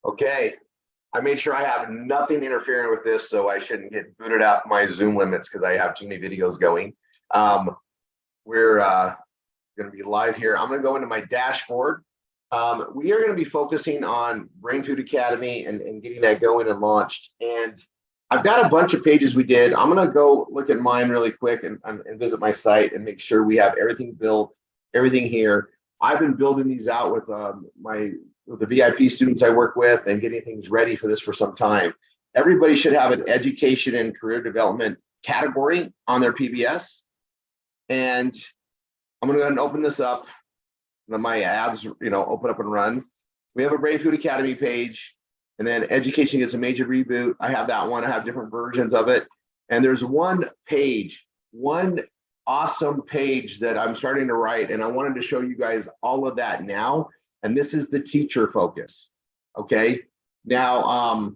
Okay, I made sure I have nothing interfering with this, so I shouldn't get booted out my Zoom limits because I have too many videos going. We're going to be live here. I'm going to go into my dashboard. We are going to be focusing on Brain Food Academy and getting that going and launched. And I've got a bunch of pages we did. I'm going to go look at mine really quick and visit my site and make sure we have everything built, everything here. I've been building these out with the VIP students I work with and getting things ready for this for some time. Everybody should have an education and career development category on their PBS. And I'm going to go ahead and open this up. Let my ads, open up and run. We have a Brain Food Academy page, and then education gets a major reboot. I have that one. I have different versions of it. And there's one page, one awesome page that I'm starting to write, and I wanted to show you guys all of that now. And this is the teacher focus. Okay. Now,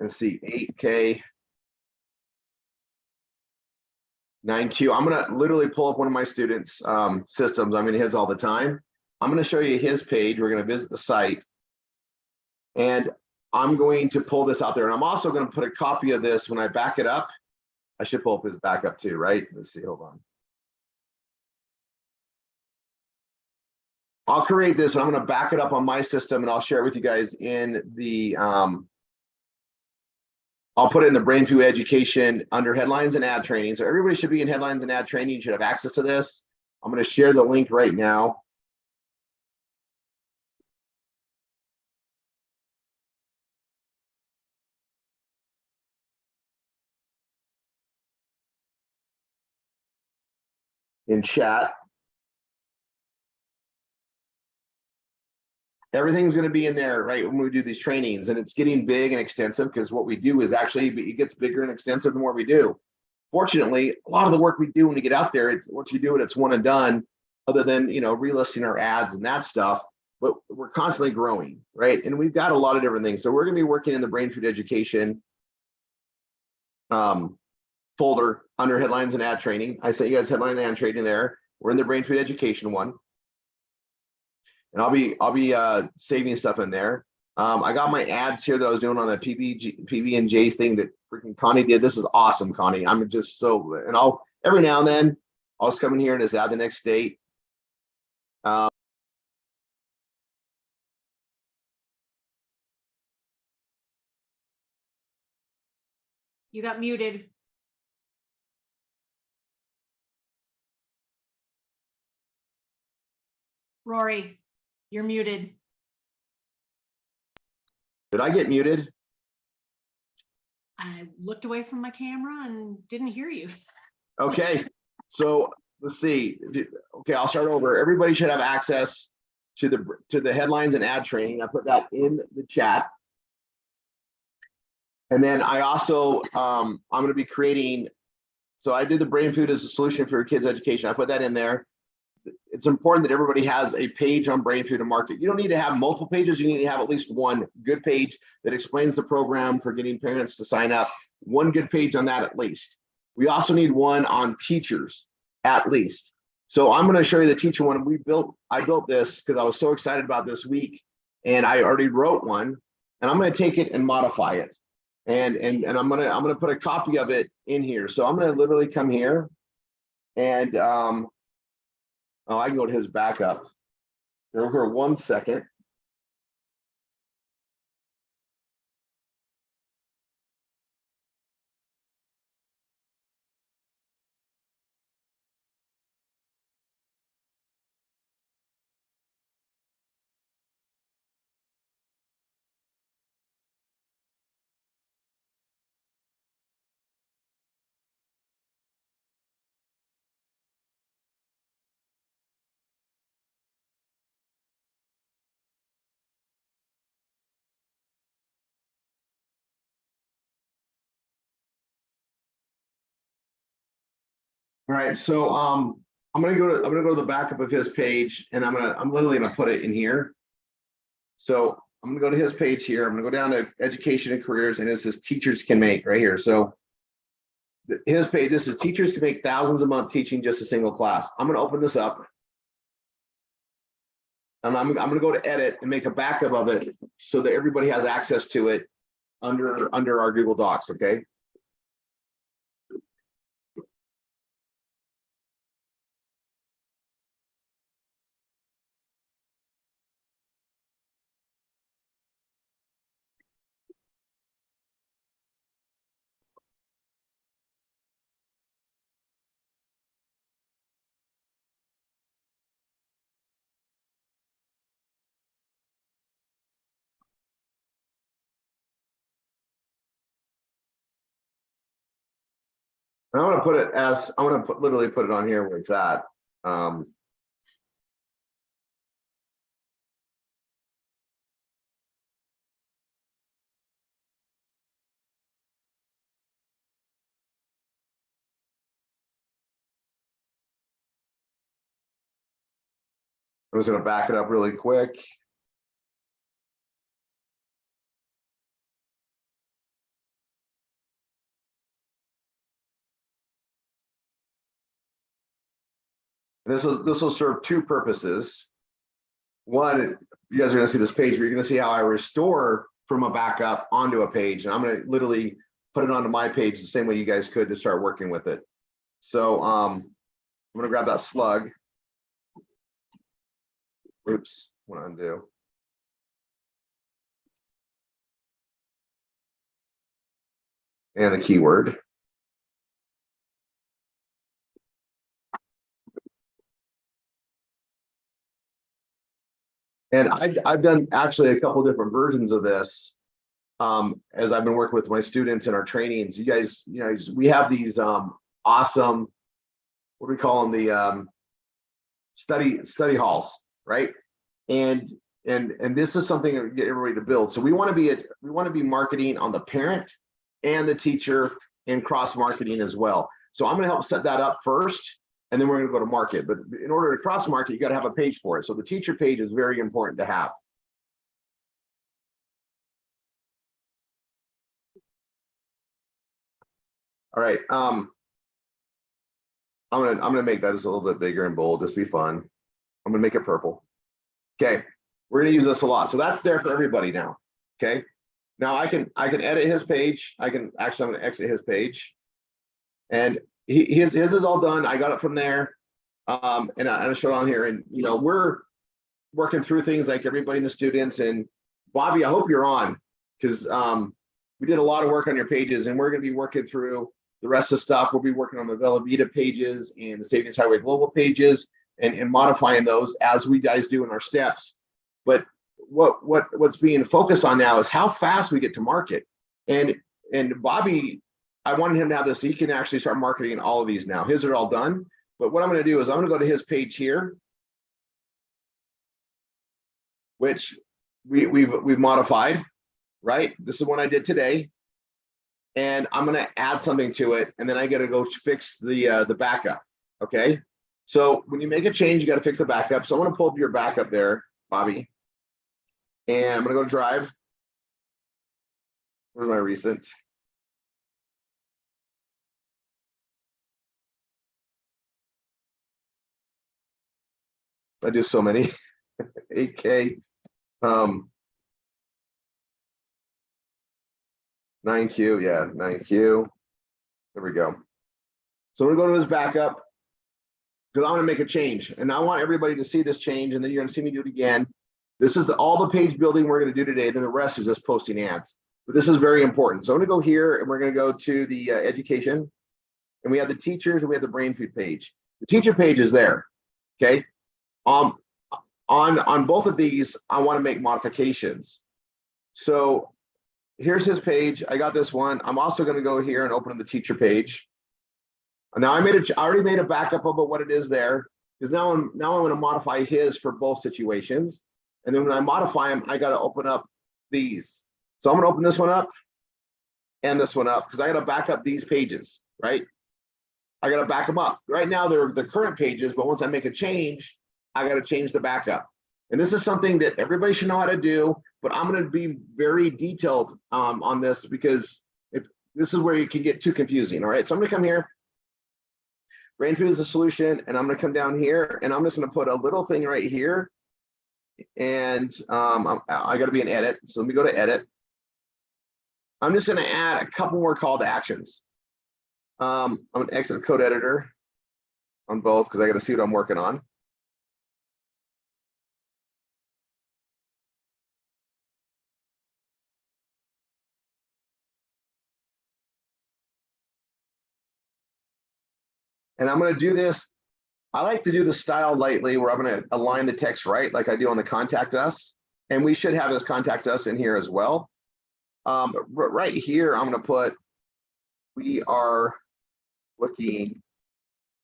let's see, 8K, 9Q. I'm going to literally pull up one of my students' systems. I'm in his all the time. I'm going to show you his page. We're going to visit the site. And I'm going to pull this out there. And I'm also going to put a copy of this when I back it up. I should pull up his backup too, right? Let's see, hold on. I'll create this and I'm going to back it up on my system and I'll share it with you guys in the, I'll put it in the Brain Food Education under headlines and ad training. So everybody should be in headlines and ad training. You should have access to this. I'm going to share the link right now. In chat. Everything's going to be in there, right, when we do these trainings, and it's getting big and extensive because what we do is actually, it gets bigger and extensive the more we do. Fortunately, a lot of the work we do when we get out there, once you do it, it's one and done, other than, relisting our ads and that stuff, but we're constantly growing, right? And we've got a lot of different things. So we're going to be working in the Brain Food Education folder under headlines and ad training. I sent you guys headline and ad training there. We're in the Brain Food Education one. And I'll be saving stuff in there. I got my ads here that I was doing on the PB&J thing that freaking Connie did. This is awesome, Connie. I'm just so, and I'll every now and then I'll just come in here and just add the next date. You got muted. Rory, you're muted. Did I get muted? I looked away from my camera and didn't hear you. Okay, so let's see. Okay, I'll start over. Everybody should have access to the headlines and ad training. I put that in the chat. And then I also, I'm going to be creating, so I did the Brain Food as a solution for your kids' education. I put that in there. It's important that everybody has a page on Brain Food to market. You don't need to have multiple pages. You need to have at least one good page that explains the program for getting parents to sign up. One good page on that at least. We also need one on teachers at least. So I'm going to show you the teacher one. I built this because I was so excited about this week, and I already wrote one, and I'm going to take it and modify it. And I'm gonna put a copy of it in here. So I'm gonna literally come here and oh, I can go to his backup. Here 1 second. All right, so I'm gonna go to the backup of his page, and I'm literally gonna put it in here. So I'm gonna go to his page here. I'm gonna go down to education and careers, and it says teachers can make right here. So his page, this is teachers can make thousands a month teaching just a single class. I'm gonna open this up. And I'm gonna go to edit and make a backup of it so that everybody has access to it under our Google Docs, okay? And I'm gonna put it as, I'm gonna literally put it on here where it's at. I'm just gonna back it up really quick. This will serve two purposes. One, you guys are gonna see this page, but you're gonna see how I restore from a backup onto a page. And I'm gonna literally put it onto my page the same way you guys could to start working with it. So I'm gonna grab that slug. Oops, want to undo. And the keyword. And I've done actually a couple different versions of this as I've been working with my students in our trainings. You guys, we have these awesome, what do we call them, the study halls, right? And this is something to get everybody to build. So we want to be marketing on the parent and the teacher and cross marketing as well. So I'm going to help set that up first, and then we're going to go to market. But in order to cross market, you got to have a page for it. So the teacher page is very important to have. All right. I'm gonna make that just a little bit bigger and bold. Just be fun. I'm gonna make it purple. Okay. We're gonna use this a lot. So that's there for everybody now. Okay. Now I can edit his page. I'm gonna exit his page. And his is all done. I got it from there. And I show it on here. And we're working through things like everybody in the students. And Bobby, I hope you're on, because we did a lot of work on your pages, and we're gonna be working through the rest of the stuff. We'll be working on the Vela Vita pages and the Savings Highway Global pages and modifying those as we guys do in our steps. But what's being focused on now is how fast we get to market. And Bobby, I wanted him to have this so he can actually start marketing all of these now. His are all done. But what I'm going to do is I'm going to go to his page here, which we've modified, right? This is what I did today. And I'm going to add something to it, and then I got to go fix the backup. Okay. So when you make a change, you got to fix the backup. So I'm going to pull up your backup there, Bobby. And I'm going to go to Drive. Where's my recent? I do so many. 8K. 9Q, yeah, 9Q. There we go. So we're going to go to his backup because I want to make a change, and I want everybody to see this change, and then you're going to see me do it again. This is all the page building we're going to do today. Then the rest is just posting ads. But this is very important. So I'm going to go here, and we're going to go to the education, and we have the teachers, and we have the BRAINFOOD page. The teacher page is there. Okay. On both of these, I want to make modifications. So here's his page. I got this one. I'm also going to go here and open the teacher page. Now I already made a backup of what it is there, because now I'm going to modify his for both situations. And then when I modify them, I got to open up these. So I'm going to open this one up and this one up, because I got to back up these pages, right? I got to back them up. Right now they're the current pages, but once I make a change, I got to change the backup. And this is something that everybody should know how to do, but I'm going to be very detailed on this, because if this is where you can get too confusing. All right, so I'm going to come here. BRAINFOOD is the solution, and I'm going to come down here, and I'm just going to put a little thing right here, And I got to be in edit. So let me go to edit. I'm just going to add a couple more call to actions. I'm going to exit the code editor on both because I got to see what I'm working on. And I'm going to do this. I like to do the style lightly where I'm going to align the text right like I do on the contact us. And we should have this contact us in here as well. But right here, I'm going to put, we are looking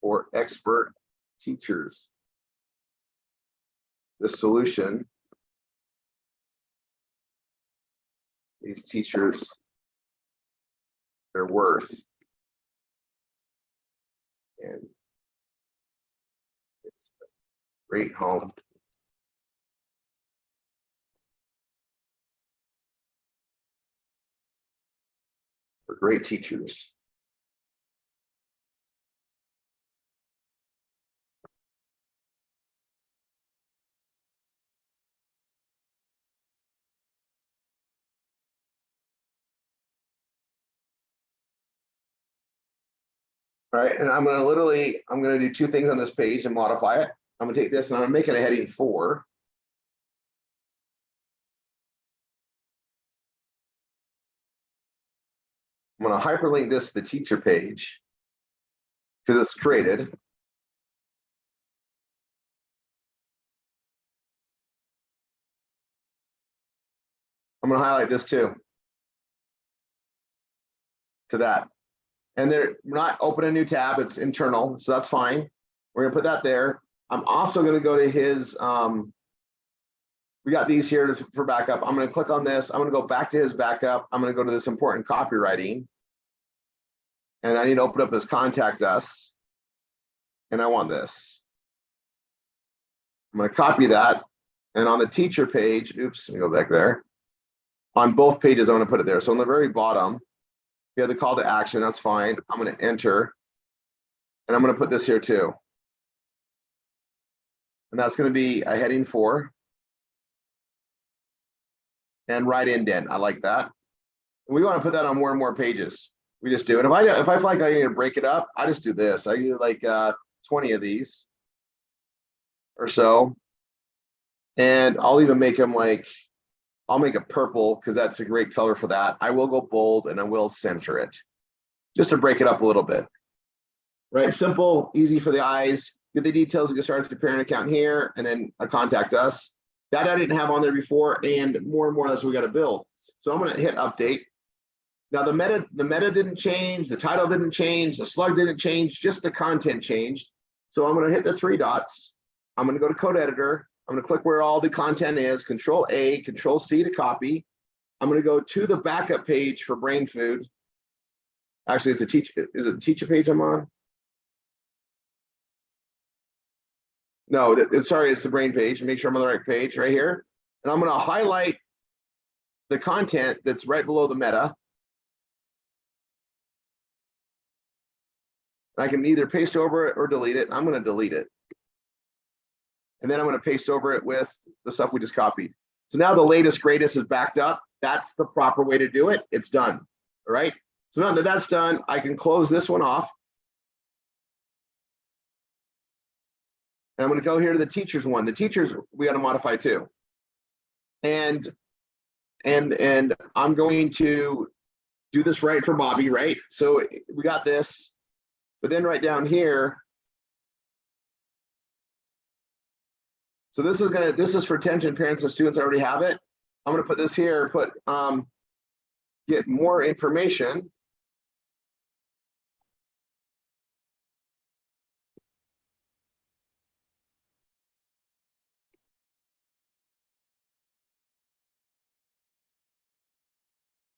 for expert teachers. The solution, these teachers, their worth. And it's a great home. For great teachers. All right, and I'm going to do two things on this page and modify it. I'm going to take this and I'm going to make it a heading 4. I'm going to hyperlink this to the teacher page because it's created. I'm going to highlight this too to that. And we're not open a new tab, it's internal, so that's fine. We're going to put that there. I'm also going to go to his, we got these here for backup. I'm going to click on this. I'm going to go back to his backup. I'm going to go to this important copywriting. And I need to open up his contact us. And I want this. I'm going to copy that. And on the teacher page, oops, let me go back there. On both pages, I'm going to put it there. So on the very bottom, we have the call to action. That's fine. I'm going to enter. And I'm going to put this here too. And that's going to be a heading 4. And right indent. I like that. We want to put that on more and more pages. We just do. And if I feel like I need to break it up, I just do this. I do like 20 of these or so. And I'll even make them like, I'll make it purple because that's a great color for that. I will go bold and I will center it just to break it up a little bit. Right, simple, easy for the eyes. Get the details. You can start with your parent account here and then contact us. That I didn't have on there before, and more that's what we got to build. So I'm going to hit update. Now the meta didn't change, the title didn't change, the slug didn't change, just the content changed. So I'm going to hit the 3 dots. I'm going to go to code editor. I'm going to click where all the content is, Control A, Control C to copy. I'm going to go to the backup page for BRAINFOod. Actually, is it the teacher page I'm on? No, sorry, it's the brain page. Make sure I'm on the right page right here. And I'm going to highlight the content that's right below the meta. I can either paste over it or delete it. I'm going to delete it. And then I'm going to paste over it with the stuff we just copied. So now the latest, greatest is backed up. That's the proper way to do it. It's done. All right. So now that that's done, I can close this one off. And I'm going to go here to the teachers one. The teachers we got to modify too. And I'm going to do this right for Bobby, right? So we got this, but then right down here. So this is for attention parents and students. I already have it. I'm going to put this here, get more information.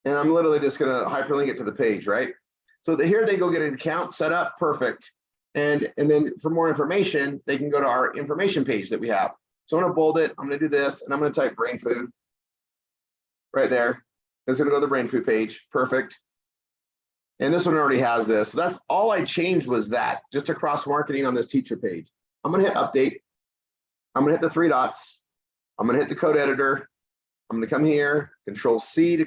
And I'm literally just going to hyperlink it to the page, right? So here they go get an account set up, perfect. And then for more information, they can go to our information page that we have. So I'm going to bold it. I'm going to do this, and I'm going to type BRAINFOod right there. It's going to go to the BRAINFOod page. Perfect. And this one already has this. So that's all I changed was that, just across marketing on this teacher page. I'm going to hit update. I'm going to hit the 3 dots. I'm gonna hit the code editor. I'm gonna come here, Control C to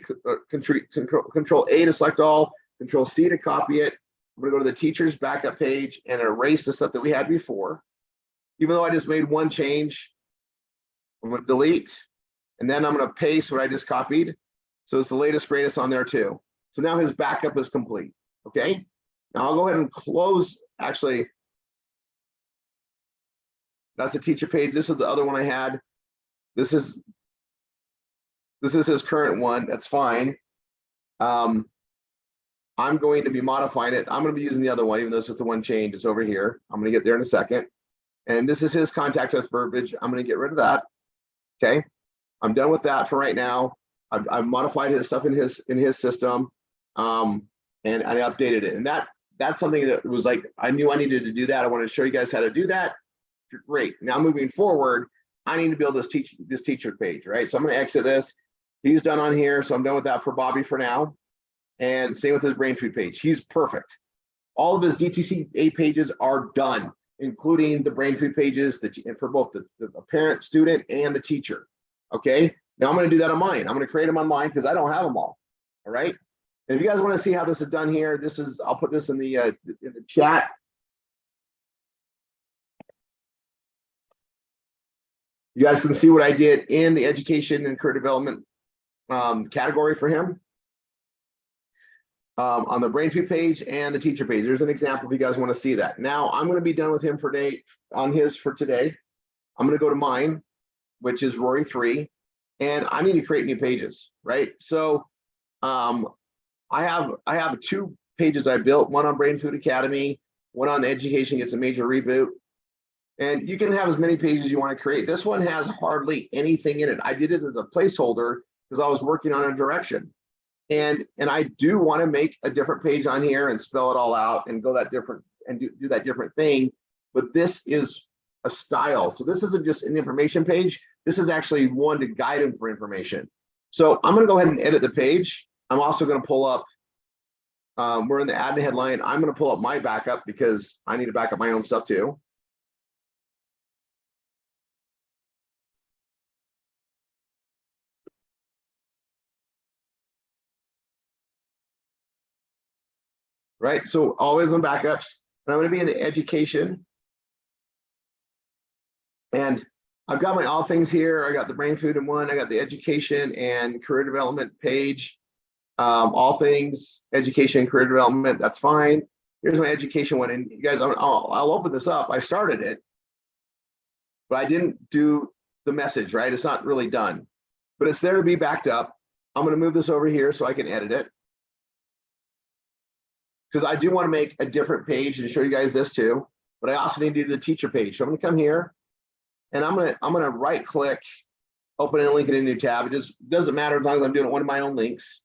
Control A to select all, Control C to copy it. I'm gonna go to the teacher's backup page and erase the stuff that we had before. Even though I just made one change, I'm gonna delete, and then I'm gonna paste what I just copied. So it's the latest, greatest on there too. So now his backup is complete, okay? Now I'll go ahead and close, actually, that's the teacher page. This is the other one I had. This is his current one, that's fine. I'm going to be modifying it. I'm gonna be using the other one, even though it's just the one change, it's over here. I'm gonna get there in a second. And this is his contact us verbiage. I'm gonna get rid of that, okay? I'm done with that for right now. I've modified his stuff in his system, and I updated it. And that's something that was like, I knew I needed to do that. I wanted to show you guys how to do that. Great. Now moving forward, I need to build this teacher page, right? So I'm going to exit this. He's done on here, so I'm done with that for Bobby for now. And same with his BRAINFOOD page. He's perfect. All of his DTCA pages are done, including the BRAINFOOD pages for both the parent, student, and the teacher. Okay. Now I'm going to do that on mine. I'm going to create them on mine because I don't have them all. All right. And if you guys want to see how this is done here, I'll put this in the chat. You guys can see what I did in the education and career development category for him on the BRAINFOOD page and the teacher page. There's an example if you guys want to see that. Now I'm going to be done with him for today. I'm going to go to mine, which is Rory 3, and I need to create new pages, right? So I have 2 pages I built, one on BRAINFOOD Academy, one on the education gets a major reboot. And you can have as many pages as you want to create. This one has hardly anything in it. I did it as a placeholder because I was working on a direction. And I do want to make a different page on here and spell it all out and go that different and do that different thing. But this is a style. So this isn't just an information page. This is actually one to guide them for information. So I'm going to go ahead and edit the page. I'm also going to pull up, we're in the admin headline. I'm going to pull up my backup because I need to back up my own stuff too. Right, so always on backups. And I'm going to be in the education. And I've got my all things here. I got the BRAINFOOD in one. I got the education and career development page. All things education and career development. That's fine. Here's my education one. And you guys, I'll open this up. I started it, but I didn't do the message, right? It's not really done, but it's there to be backed up. I'm going to move this over here so I can edit it, because I do want to make a different page and show you guys this too, but I also need to do the teacher page. So I'm going to come here and I'm going to right click, open and link in a new tab. It just doesn't matter as long as I'm doing one of my own links.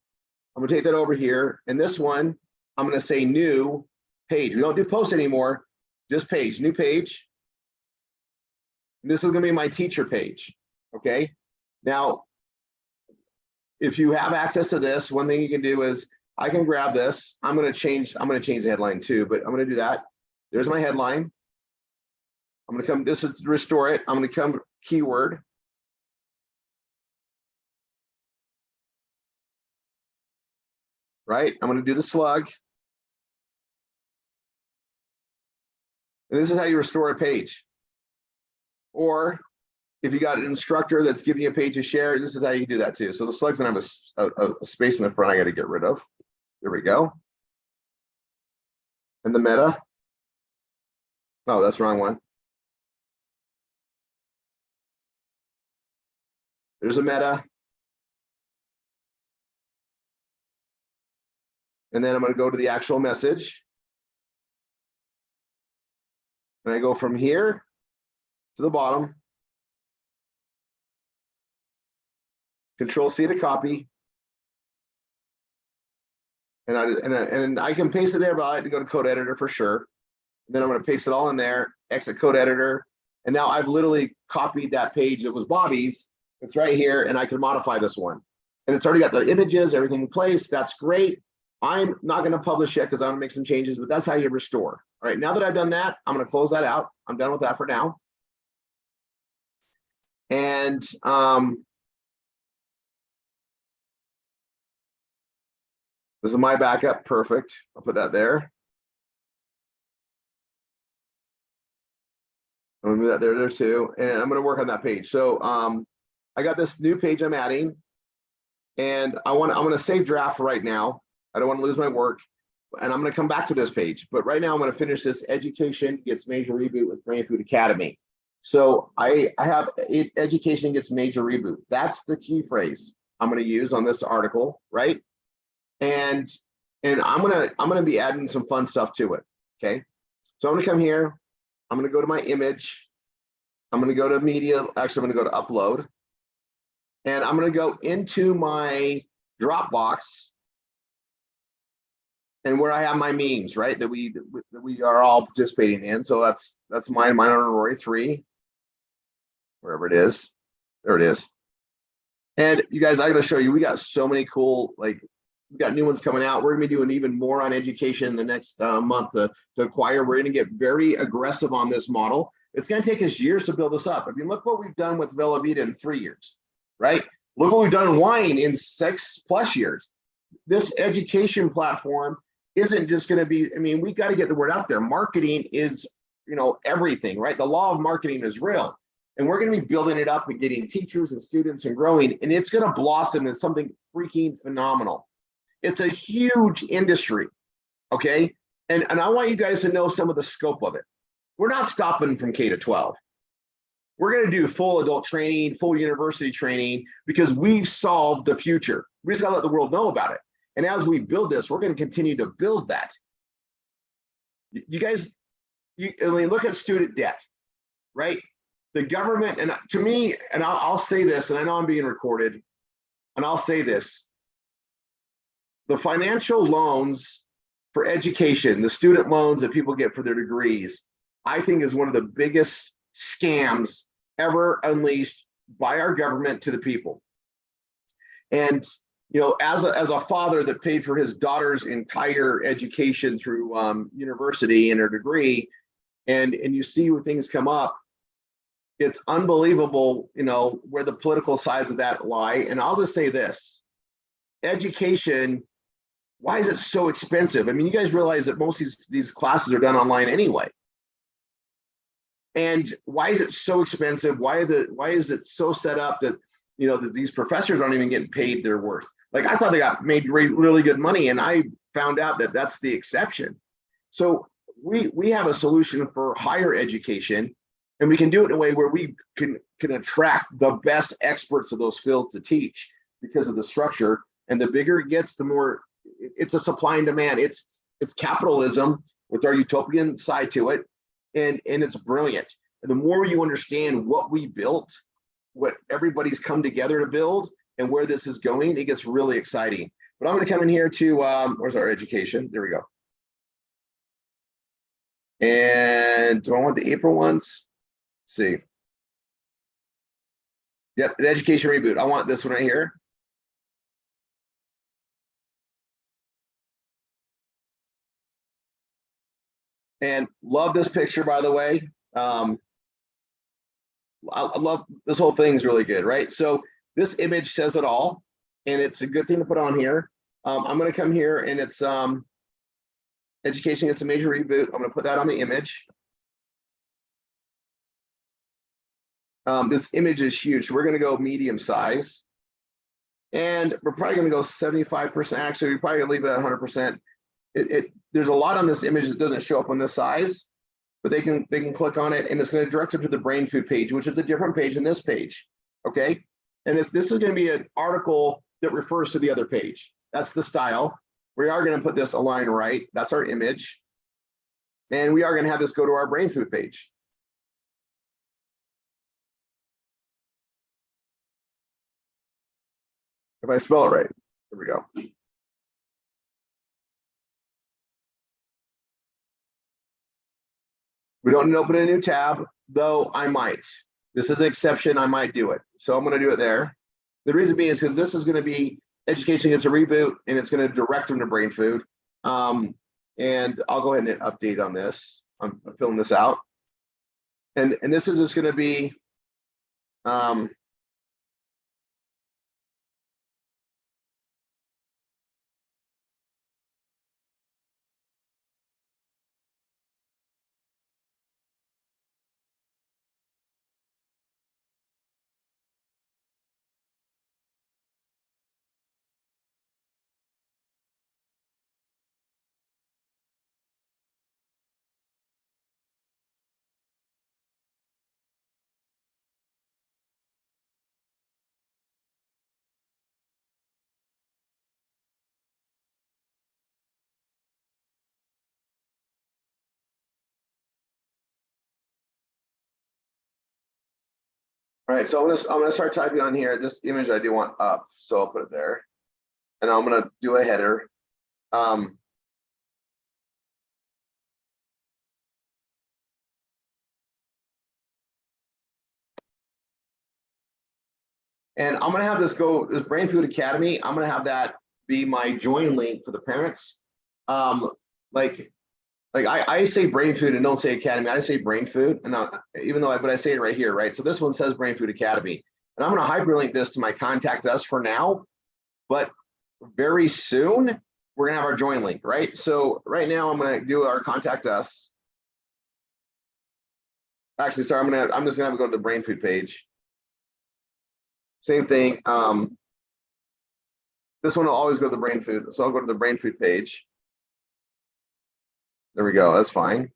I'm going to take that over here. And this one, I'm going to say new page. We don't do post anymore, just page, new page. And this is going to be my teacher page. Okay. Now, if you have access to this, one thing you can do is I can grab this. I'm going to change the headline too, but I'm going to do that. There's my headline. I'm going to come, this is to restore it. I'm going to come keyword. Right? I'm going to do the slug. And this is how you restore a page. Or if you got an instructor that's giving you a page to share, this is how you do that too. So the slug's gonna have a space in the front I got to get rid of. There we go. And the meta. Oh, that's the wrong one. There's a meta. And then I'm going to go to the actual message. And I go from here to the bottom. Control C to copy. And I can paste it there, but I like to go to code editor for sure. And then I'm going to paste it all in there, exit code editor. And now I've literally copied that page that was Bobby's. It's right here, and I can modify this one. And it's already got the images, everything in place. That's great. I'm not going to publish yet because I'm going to make some changes, but that's how you restore. All right, now that I've done that, I'm going to close that out. I'm done with that for now. And this is my backup. Perfect. I'll put that there. I'm gonna move that there too. And I'm gonna work on that page. So I got this new page I'm adding, and I'm gonna save draft right now. I don't want to lose my work. And I'm gonna come back to this page. But right now I'm gonna finish this education gets major reboot with Brain Food Academy. So I have education gets major reboot. That's the key phrase I'm gonna use on this article, right? And I'm gonna be adding some fun stuff to it. Okay. So I'm gonna come here. I'm gonna go to my image. I'm gonna go to media. Actually, I'm gonna go to upload. And I'm gonna go into my Dropbox and where I have my memes, right? That we are all participating in. So that's mine on Rory 3, wherever it is. There it is. And you guys, I gotta show you, we got so many cool, like, we got new ones coming out. We're gonna be doing even more on education in the next month to acquire. We're gonna get very aggressive on this model. It's gonna take us years to build this up. I mean, look what we've done with Velveeta in 3 years, right? Look what we've done in wine in 6+ years. This education platform isn't just gonna be, I mean, we gotta get the word out there. Marketing is, everything, right? The law of marketing is real. And we're gonna be building it up and getting teachers and students and growing, and it's gonna blossom into something freaking phenomenal. It's a huge industry, okay? And I want you guys to know some of the scope of it. We're not stopping from K-12. We're gonna do full adult training, full university training, because we've solved the future. We just gotta let the world know about it. And as we build this, we're gonna continue to build that. You guys, I mean, look at student debt, right? The government, and to me, and I'll say this, and I know I'm being recorded, and I'll say this, the financial loans for education, the student loans that people get for their degrees, I think is one of the biggest scams ever unleashed by our government to the people. And as a father that paid for his daughter's entire education through university and her degree, and you see where things come up, it's unbelievable, where the political sides of that lie. And I'll just say this, education, why is it so expensive? I mean, you guys realize that most of these classes are done online anyway. And why is it so expensive? Why is it so set up that that these professors aren't even getting paid their worth? Like, I thought they got made really good money, and I found out that that's the exception. So we have a solution for higher education, and we can do it in a way where we can attract the best experts of those fields to teach because of the structure. And the bigger it gets, the more it's a supply and demand. It's capitalism with our utopian side to it, and it's brilliant. And the more you understand what we built, what everybody's come together to build, and where this is going, it gets really exciting. But I'm going to come in here to where's our education? There we go. And do I want the April ones? Let's see. Yep, the education reboot. I want this one right here. And love this picture, by the way. I love this whole thing's really good, right? So this image says it all, and it's a good thing to put on here. I'm going to come here, and it's education gets a major reboot. I'm going to put that on the image. This image is huge. So we're going to go medium size, and we're probably going to go 75%. Actually, we're probably going to leave it at 100%. There's a lot on this image that doesn't show up on this size, but they can click on it, and it's going to direct them to the Brain Food page, which is a different page than this page. Okay, and if this is going to be an article that refers to the other page, that's the style. We are going to put this align right. That's our image, and we are going to have this go to our Brain Food page. If I spell it right, there we go. We don't need to open a new tab, though I might. This is an exception, I might do it. So I'm going to do it there. The reason being is because this is going to be education gets a reboot, and it's going to direct them to Brain Food. And I'll go ahead and update on this. I'm filling this out. And this is just going to be Um, all right, so I'm gonna start typing on here. This image I do want up, so I'll put it there, and I'm gonna do a header. And I'm gonna have this Brain Food Academy. I'm gonna have that be my join link for the parents. Like I say Brain Food and don't say Academy. I say Brain Food, and even though but I say it right here, right? So this one says Brain Food Academy, and I'm gonna hyperlink this to my contact us for now, but very soon we're gonna have our join link, right? So right now I'm gonna do our contact us. Actually, sorry, I'm just gonna have to go to the Brain Food page. Same thing. This one will always go to the Brain Food, so I'll go to the Brain Food page. There we go. That's fine.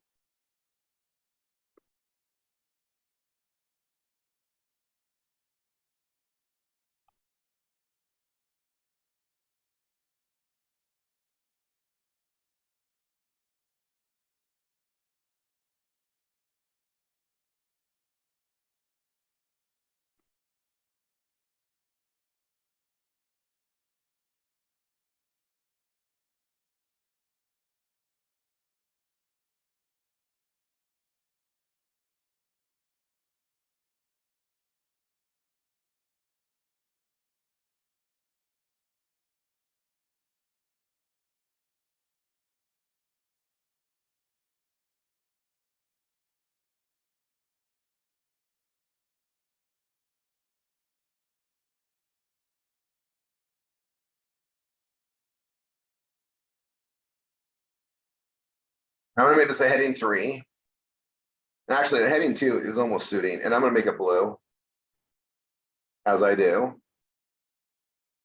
I'm gonna make this a heading 3. Actually, the heading 2 is almost suiting, and I'm gonna make it blue, as I do.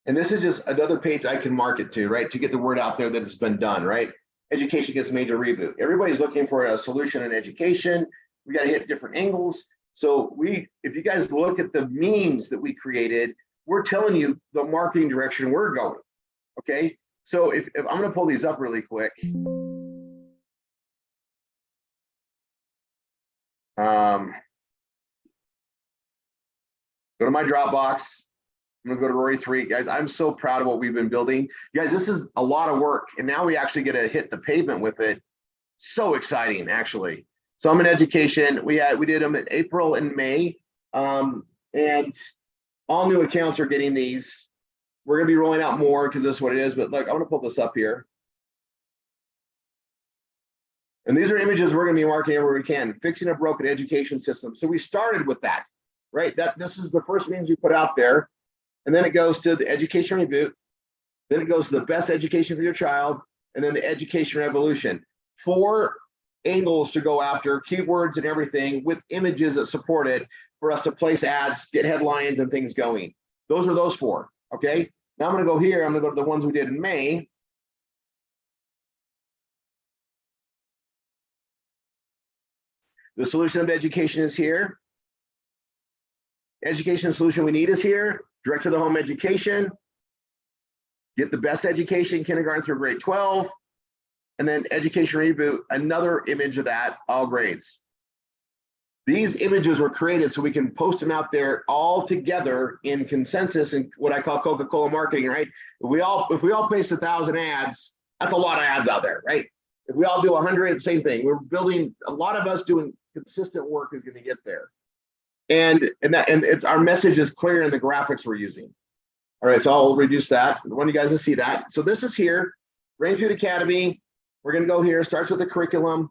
And this is just another page I can market to, right? To get the word out there that it's been done, right? Education gets a major reboot. Everybody's looking for a solution in education. We got to hit different angles. So if you guys look at the memes that we created, we're telling you the marketing direction we're going. Okay. So if I'm going to pull these up really quick. Go to my Dropbox. I'm gonna go to Rory 3. Guys, I'm so proud of what we've been building. Guys, this is a lot of work, and now we actually get to hit the pavement with it. So exciting, actually. So I'm in education. We did them in April and May, and all new accounts are getting these. We're gonna be rolling out more because this is what it is. But look, I'm gonna pull this up here. And these are images we're gonna be marketing everywhere we can. Fixing a broken education system. So we started with that, right? This is the first means we put out there. And then it goes to the education reboot. Then it goes to the best education for your child. And then the education revolution. 4 angles to go after, keywords and everything with images that support it for us to place ads, get headlines and things going. Those are those 4, okay? Now I'm gonna go here, I'm gonna go to the ones we did in May. The solution of education is here. Education solution we need is here. Direct to the home education. Get the best education, kindergarten through grade 12. And then education reboot, another image of that, all grades. These images were created so we can post them out there all together in consensus and what I call Coca-Cola marketing, right? If we all place 1,000 ads, that's a lot of ads out there, right? If we all do 100, same thing. We're building, a lot of us doing consistent work is going to get there. And it's our message is clear in the graphics we're using. All right, so I'll reduce that. I want you guys to see that. So this is here, BRAINFOOD Academy. We're going to go here. Starts with the curriculum.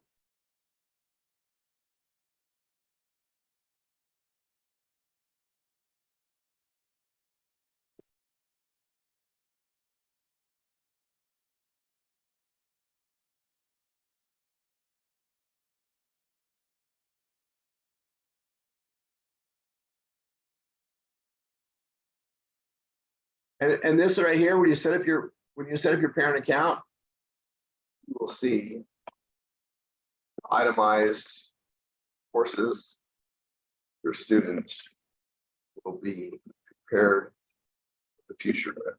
And this right here, when you set up your parent account, you will see itemized courses your students will be prepared for the future with.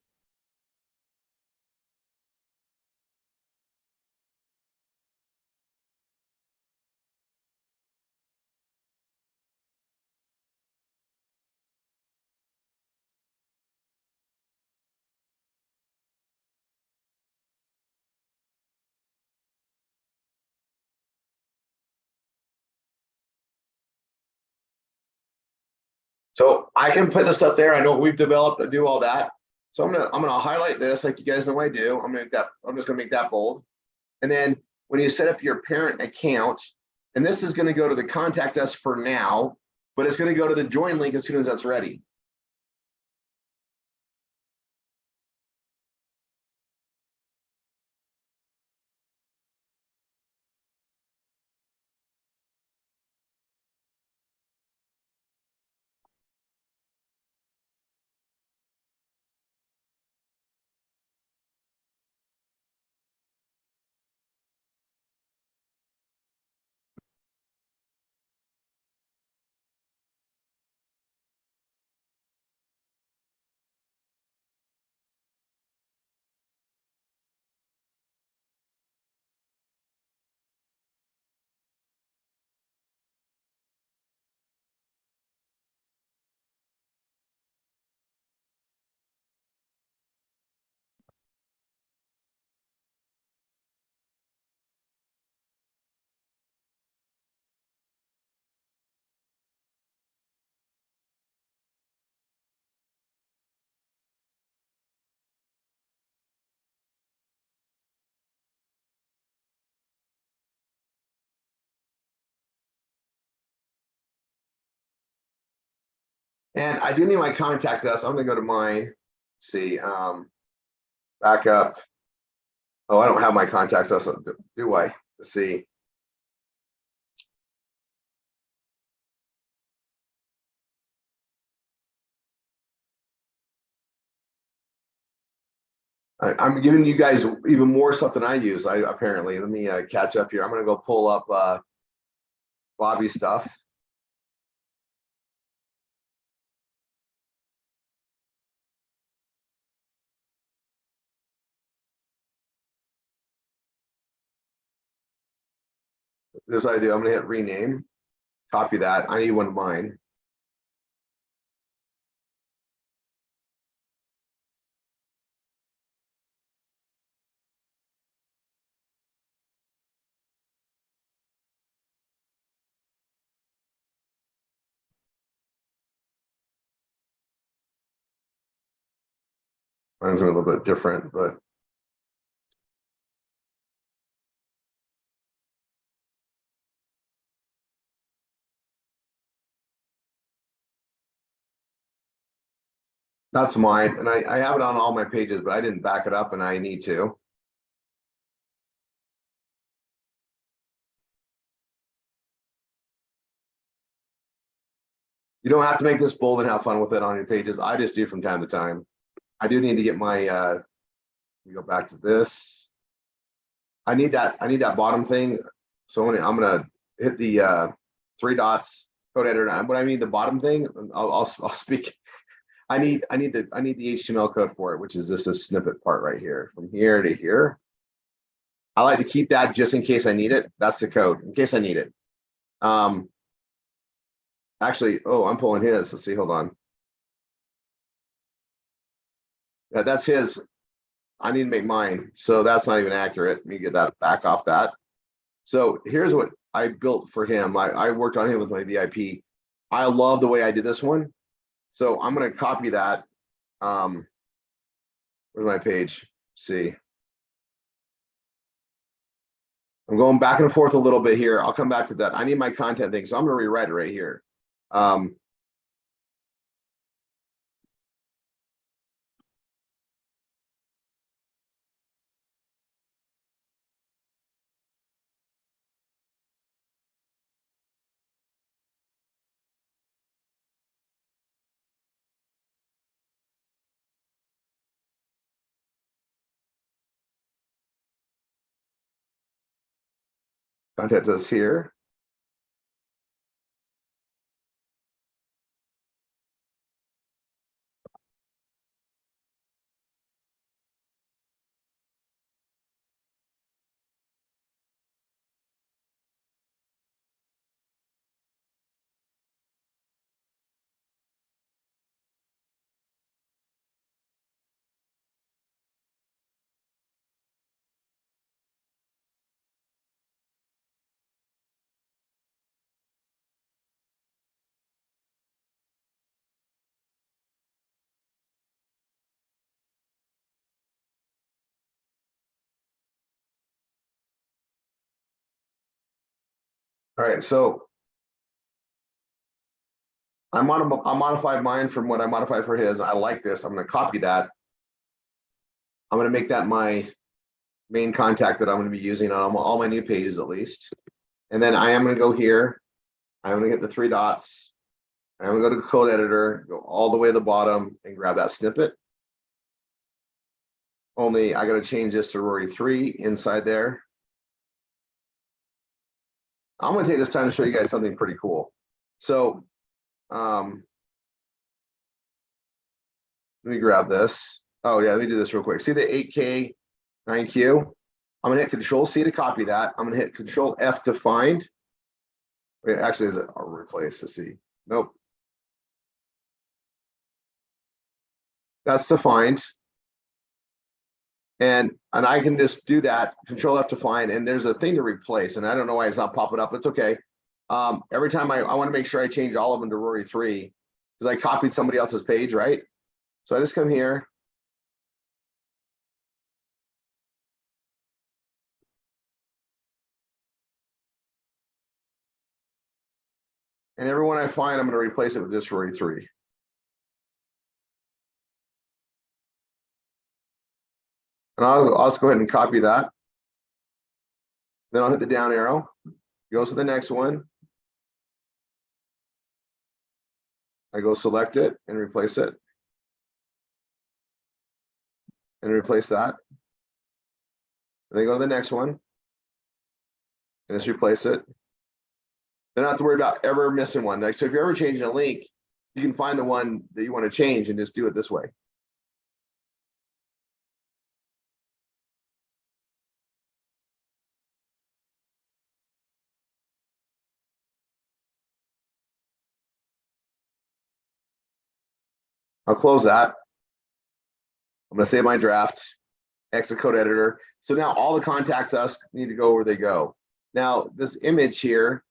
So I can put this up there. I know what we've developed to do all that. So I'm gonna highlight this like you guys know I do. I'm just gonna make that bold. And then when you set up your parent account, and this is gonna go to the contact us for now, but it's gonna go to the join link as soon as that's ready. And I do need my contact us. I'm gonna go to mine, see, back up. Oh, I don't have my contacts us, do I? Let's see. I'm giving you guys even more stuff than I use. Apparently, let me catch up here. I'm gonna go pull up Bobby's stuff. This is what I do. I'm gonna hit rename, copy that. I need one of mine. Mine's a little bit different, but that's mine. And I have it on all my pages, but I didn't back it up and I need to. You don't have to make this bold and have fun with it on your pages. I just do from time to time. I do need to get my let me go back to this. I need that bottom thing. So I'm gonna hit the 3 dots, code editor. But I mean the bottom thing, I'll speak. I need the HTML code for it, which is this snippet part right here, from here to here. I like to keep that just in case I need it. That's the code, in case I need it. Actually, oh, I'm pulling his. Let's see, hold on. Yeah, that's his. I need to make mine. So that's not even accurate. Let me get that back off that. So here's what I built for him. I worked on him with my VIP. I love the way I did this one. So I'm going to copy that. Where's my page? Let's see. I'm going back and forth a little bit here. I'll come back to that. I need my content thing. So I'm going to rewrite it right here. Contact us here. All right, so I modified mine from what I modified for his. I like this. I'm going to copy that. I'm going to make that my main contact that I'm going to be using on all my new pages at least. And then I am going to go here. I'm going to hit the three dots. I'm going to go to code editor, go all the way to the bottom and grab that snippet. Only I got to change this to Rory 3 inside there. I'm going to take this time to show you guys something pretty cool. So let me grab this. Oh yeah, let me do this real quick. See the 8K 9Q? I'm going to hit Control C to copy that. I'm going to hit Control F to find. Wait, actually, is it? I'll replace. Let's see. Nope. That's to find. And I can just do that, Control F to find, and there's a thing to replace, and I don't know why it's not popping up. It's okay. Every time I want to make sure I change all of them to Rory 3 because I copied somebody else's page, right? So I just come here. And everyone I find, I'm going to replace it with just Rory 3. And I'll just go ahead and copy that. Then I'll hit the down arrow. Goes to the next one. I go select it and replace it. And replace that. And then go to the next one. And just replace it. Then I don't have to worry about ever missing one. Like, so if you're ever changing a link, you can find the one that you want to change and just do it this way. I'll close that. I'm going to save my draft, exit code editor. So now all the contact us need to go where they go. Now this image here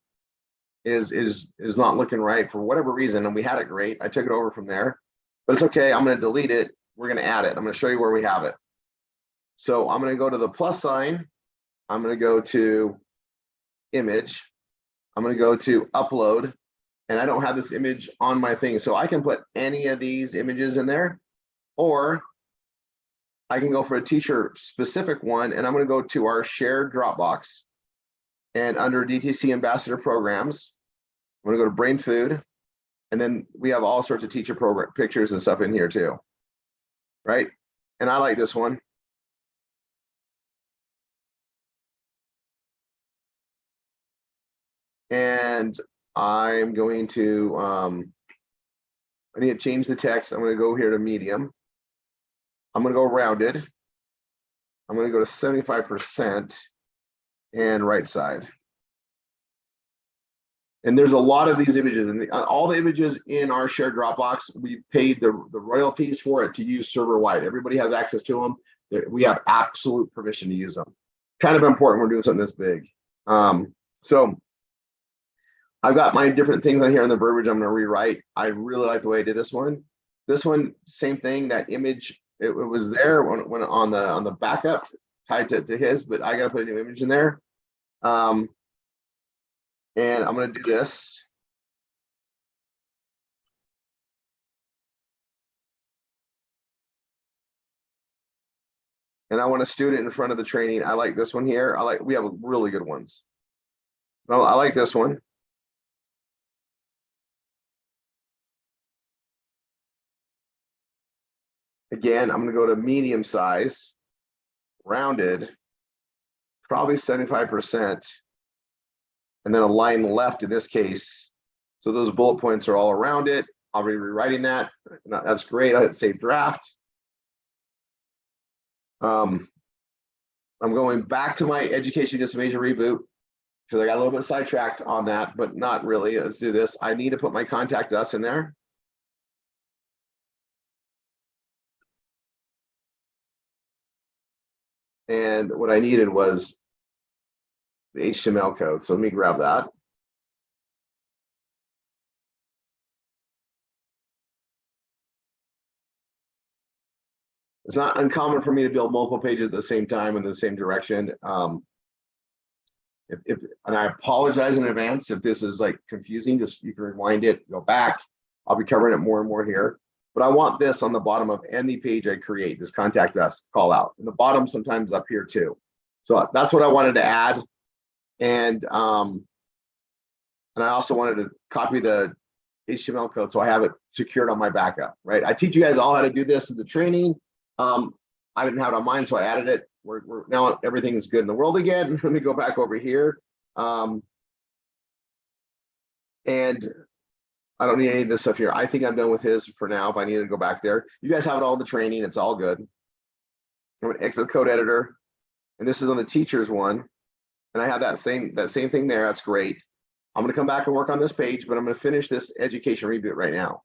is not looking right for whatever reason, and we had it great. I took it over from there, but it's okay. I'm going to delete it. We're going to add it. I'm going to show you where we have it. So I'm going to go to the plus sign. I'm going to go to image. I'm going to go to upload, and I don't have this image on my thing. So I can put any of these images in there, or I can go for a teacher specific one, and I'm going to go to our shared Dropbox. And under DTC Ambassador Programs, I'm going to go to BRAINFOod, and then we have all sorts of teacher program pictures and stuff in here too, right? And I like this one. And I'm going to, I need to change the text. I'm going to go here to medium. I'm going to go rounded. I'm going to go to 75% and right side. And there's a lot of these images, and all the images in our shared Dropbox, we paid the royalties for it to use server wide. Everybody has access to them. We have absolute permission to use them. Kind of important. We're doing something this big. So I've got my different things on here in the verbiage. I'm going to rewrite. I really like the way I did this one. This one, same thing. That image, it was there when on the backup tied to his, but I got to put a new image in there. And I'm going to do this. And I want a student in front of the training. I like this one here. We have really good ones. No, I like this one. Again, I'm going to go to medium size, rounded, probably 75%. and then a line left in this case. So those bullet points are all around it. I'll be rewriting that. That's great. I hit save draft. I'm going back to my education just major reboot because I got a little bit sidetracked on that, but not really. Let's do this. I need to put my contact us in there. And what I needed was the HTML code. So let me grab that. It's not uncommon for me to build multiple pages at the same time in the same direction. And I apologize in advance if this is like confusing, just you can rewind it, go back. I'll be covering it more and more here. But I want this on the bottom of any page I create, this contact us call out. And the bottom sometimes up here too. So that's what I wanted to add. And I also wanted to copy the HTML code so I have it secured on my backup, right? I teach you guys all how to do this in the training. I didn't have it on mine, so I added it. We're now everything is good in the world again. Let me go back over here. And I don't need any of this stuff here. I think I'm done with his for now, but I need to go back there. You guys have it all in the training. It's all good. I'm going to exit the code editor. And this is on the teacher's one. And I have that same thing there. That's great. I'm going to come back and work on this page, but I'm going to finish this education reboot right now.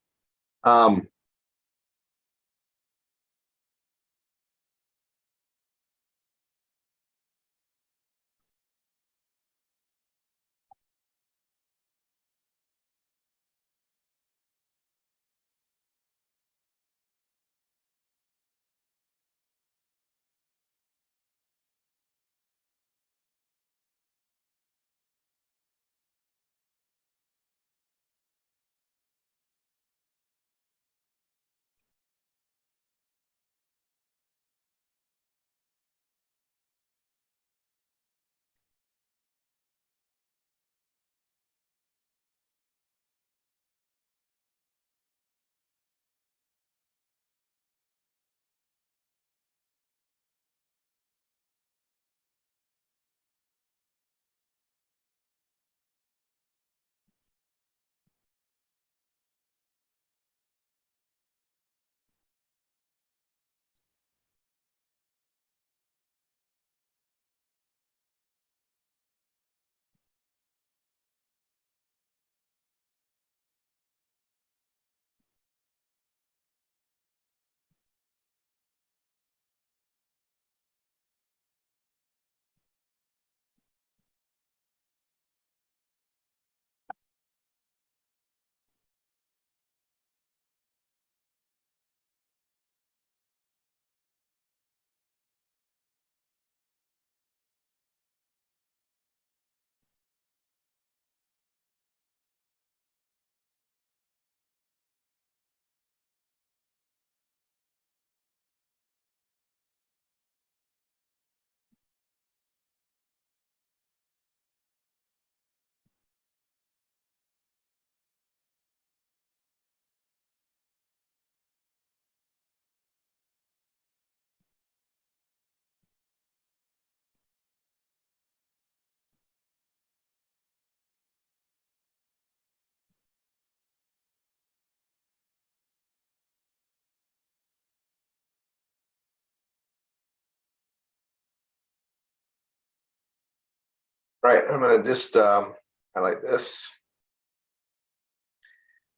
Right, I'm gonna just highlight this.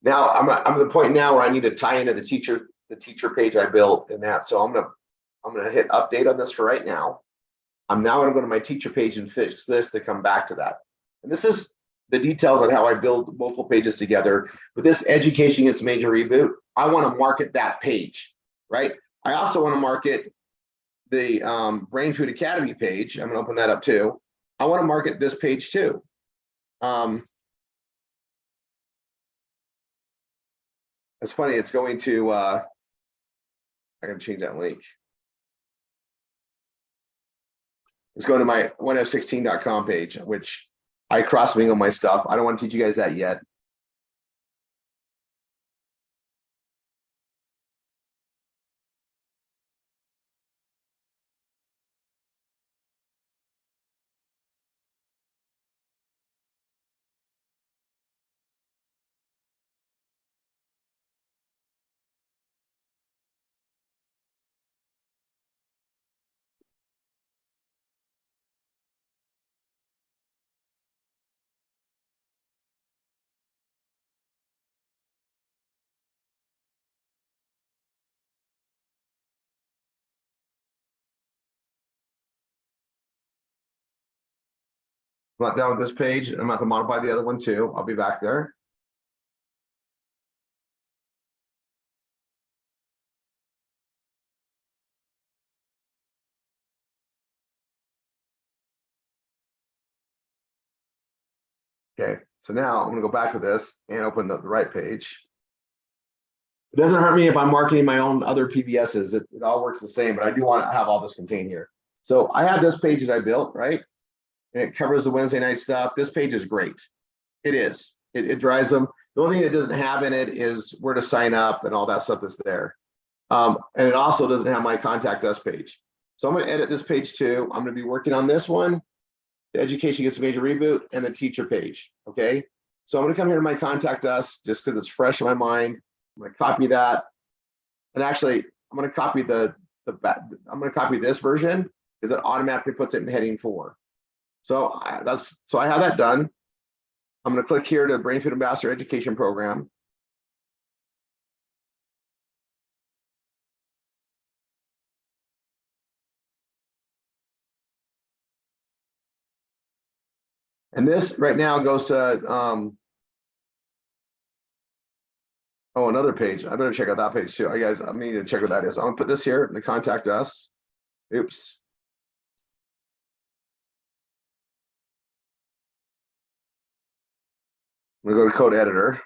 Now I'm at the point now where I need to tie into the teacher page I built and that. So I'm gonna hit update on this for right now. I'm now gonna go to my teacher page and fix this to come back to that. And this is the details on how I build multiple pages together. But this education gets major reboot. I want to market that page, right? I also want to market the Brain Food Academy page. I'm gonna open that up too. I want to market this page too. It's funny, it's going to, I gotta change that link. It's going to my 1f16.com page, which I cross-mingle my stuff. I don't want to teach you guys that yet. I'm not done with this page. I'm going to modify the other one too. I'll be back there. Okay, so now I'm going to go back to this and open the right page. It doesn't hurt me if I'm marketing my own other PBSs. It all works the same, but I do want to have all this contained here. So I have this page that I built, right? And it covers the Wednesday night stuff. This page is great. It is. It drives them. The only thing it doesn't have in it is where to sign up and all that stuff that's there. And it also doesn't have my contact us page. So I'm going to edit this page too. I'm going to be working on this one. The education gets a major reboot and the teacher page. Okay. So I'm going to come here to my contact us just because it's fresh in my mind. I'm going to copy that. And actually, I'm going to copy I'm going to copy this version because it automatically puts it in heading 4. So I have that done. I'm going to click here to BrainFood Ambassador Education Program. And this right now goes to oh, another page. I better check out that page too. I guys, I need to check what that is. I'm gonna put this here in the contact us. Oops. I'm gonna go to code editor.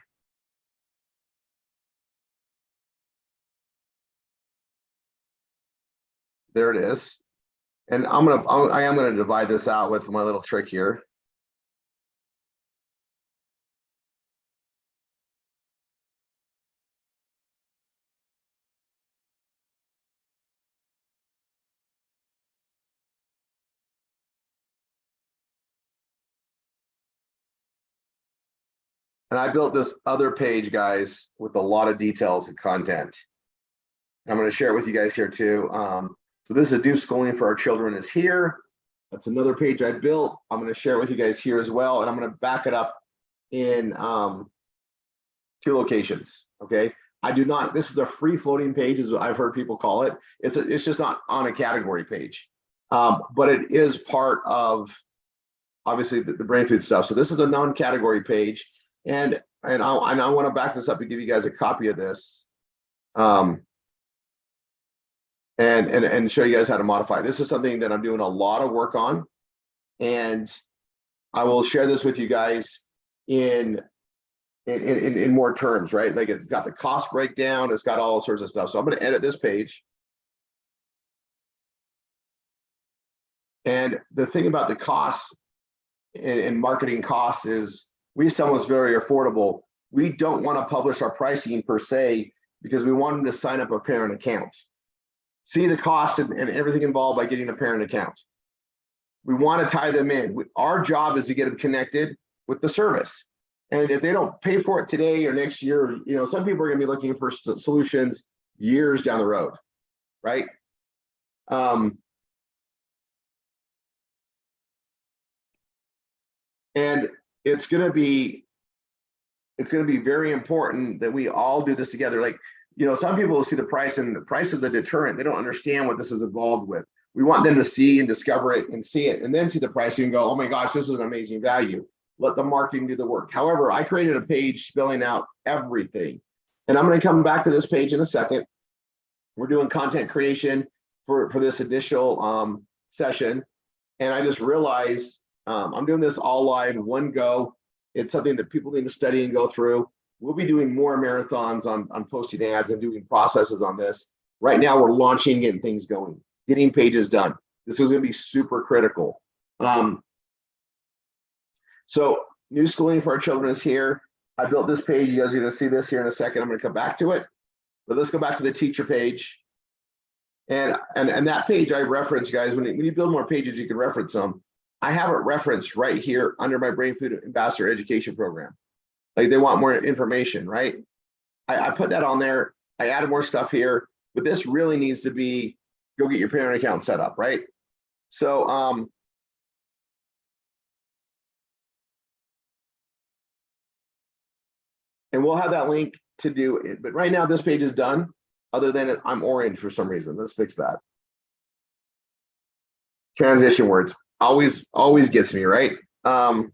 There it is. And I am gonna divide this out with my little trick here. And I built this other page, guys, with a lot of details and content. I'm going to share it with you guys here too. So this is Do Schooling for Our Children is here. That's another page I built. I'm going to share it with you guys here as well. And I'm going to back it up in 2 locations. Okay. I do not, this is a free floating page, as I've heard people call it. It's just not on a category page. But it is part of obviously the BrainFood stuff. So this is a non-category page. And I want to back this up and give you guys a copy of this, and show you guys how to modify. This is something that I'm doing a lot of work on, and I will share this with you guys in more terms, right? Like it's got the cost breakdown, it's got all sorts of stuff. So I'm going to edit this page. And the thing about the costs and marketing costs is we sell what's very affordable. We don't want to publish our pricing per se because we want them to sign up a parent account. See the cost and everything involved by getting a parent account. We want to tie them in. Our job is to get them connected with the service. And if they don't pay for it today or next year, you know, some people are going to be looking for solutions years down the road, right? And it's going to be very important that we all do this together. Like, you know, some people will see the price and the price is a deterrent. They don't understand what this is involved with. We want them to see and discover it and see it and then see the price and go, oh my gosh, this is an amazing value. Let the marketing do the work. However, I created a page spelling out everything. And I'm going to come back to this page in a second. We're doing content creation for this initial session. And I just realized I'm doing this all live, one go. It's something that people need to study and go through. We'll be doing more marathons on posting ads and doing processes on this. Right now, we're launching, getting things going, getting pages done. This is going to be super critical. So New Schooling for Our Children is here. I built this page. You guys are going to see this here in a second. I'm going to come back to it. But let's go back to the teacher page. And that page I reference, guys, when you build more pages, you can reference them. I have it referenced right here under my BrainFood Ambassador Education Program. Like they want more information, right? I put that on there. I added more stuff here, but this really needs to be, go get your parent account set up, right? So, and we'll have that link to do it. But right now this page is done, other than I'm orange for some reason. Let's fix that. Transition words always gets me, right? Um,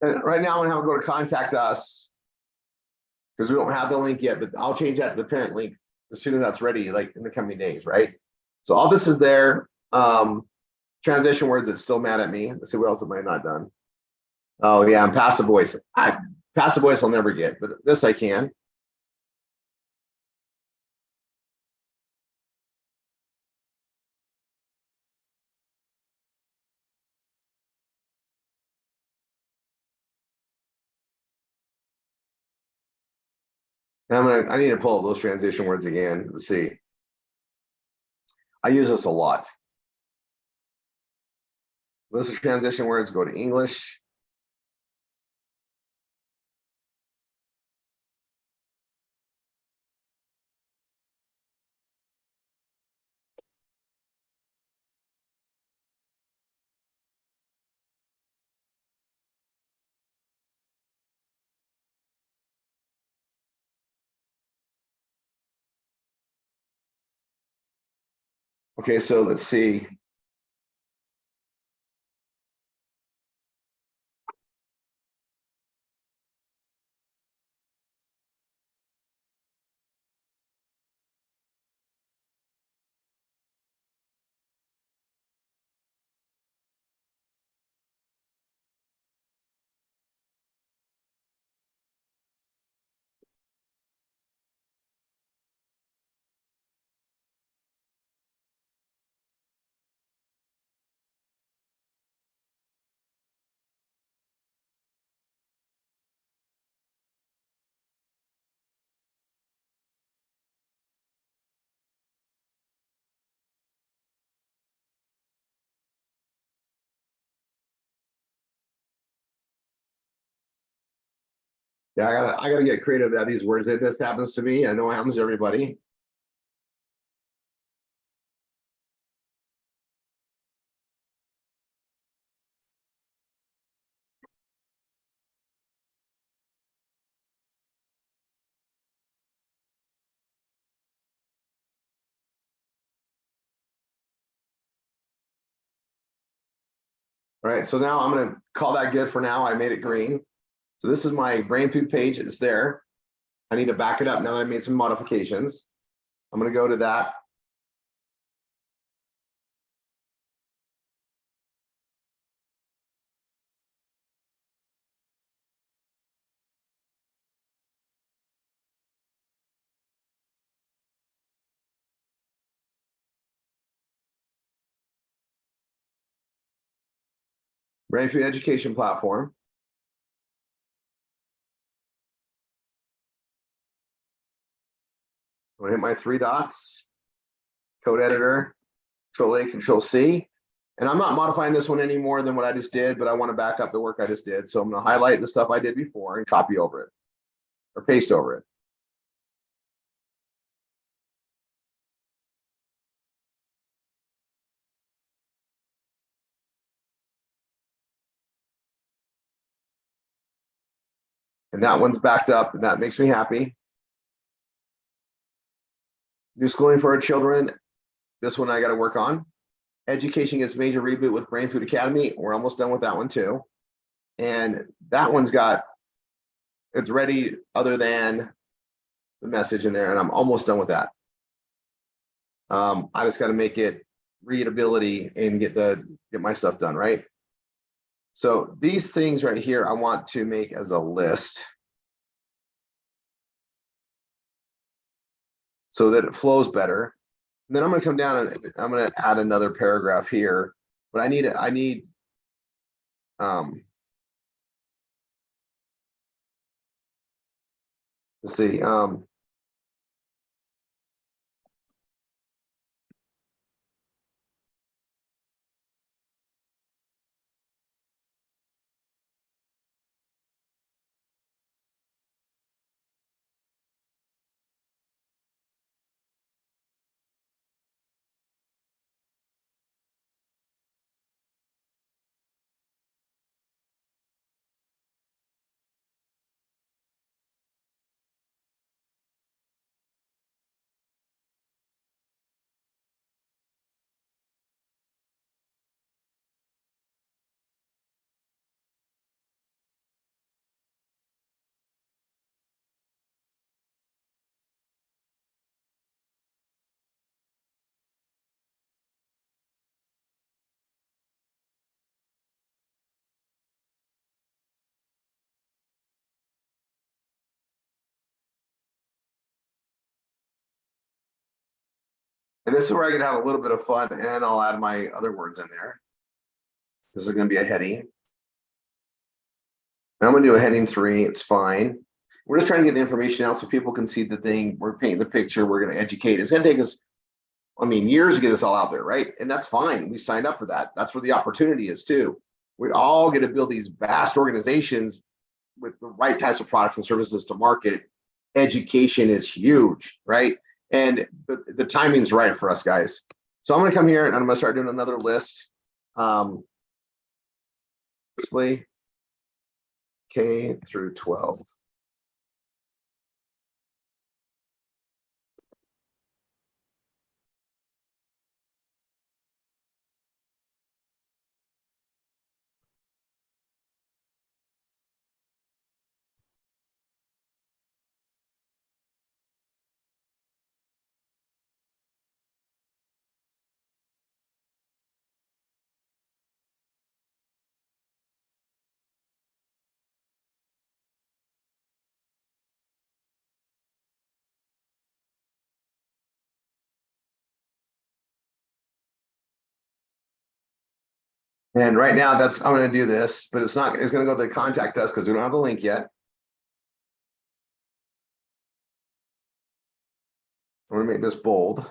and right now I'm gonna have to go to contact us because we don't have the link yet, but I'll change that to the parent link as soon as that's ready, like in the coming days, right? So all this is there. Transition words, it's still mad at me. Let's see what else am I not done. Oh yeah, and passive voice. Passive voice I'll never get, but this I can. And I need to pull up those transition words again. Let's see. I use this a lot. List of transition words, go to English. Okay, so let's see. Yeah, I gotta get creative about these words. This happens to me. I know it happens to everybody. All right, so now I'm gonna call that good for now. I made it green. So this is my BRAINFOOD page. It's there. I need to back it up now that I made some modifications. I'm gonna go to that. BRAINFOOD education platform. I'm gonna hit my three dots, code editor, Control A, Control C. And I'm not modifying this one any more than what I just did, but I want to back up the work I just did. So I'm gonna highlight the stuff I did before and copy over it or paste over it. And that one's backed up and that makes me happy. New schooling for our children. This one I got to work on. Education gets major reboot with BRAINFOOD Academy. We're almost done with that one too. And that one's got, it's ready other than the message in there, and I'm almost done with that. I just got to make it readability and get my stuff done, right? So these things right here, I want to make as a list so that it flows better. And then I'm going to come down and I'm going to add another paragraph here, but I need let's see, and this is where I can have a little bit of fun, and I'll add my other words in there. This is going to be a heading. I'm going to do a heading 3. It's fine. We're just trying to get the information out so people can see the thing. We're painting the picture. We're going to educate. It's going to take us, I mean, years to get this all out there, right? And that's fine. We signed up for that. That's where the opportunity is too. We all get to build these vast organizations with the right types of products and services to market. Education is huge, right? And the timing's right for us guys. So I'm going to come here and I'm going to start doing another list. K through 12. And right now I'm going to do this, but it's going to go to the contact us because we don't have the link yet. I'm going to make this bold.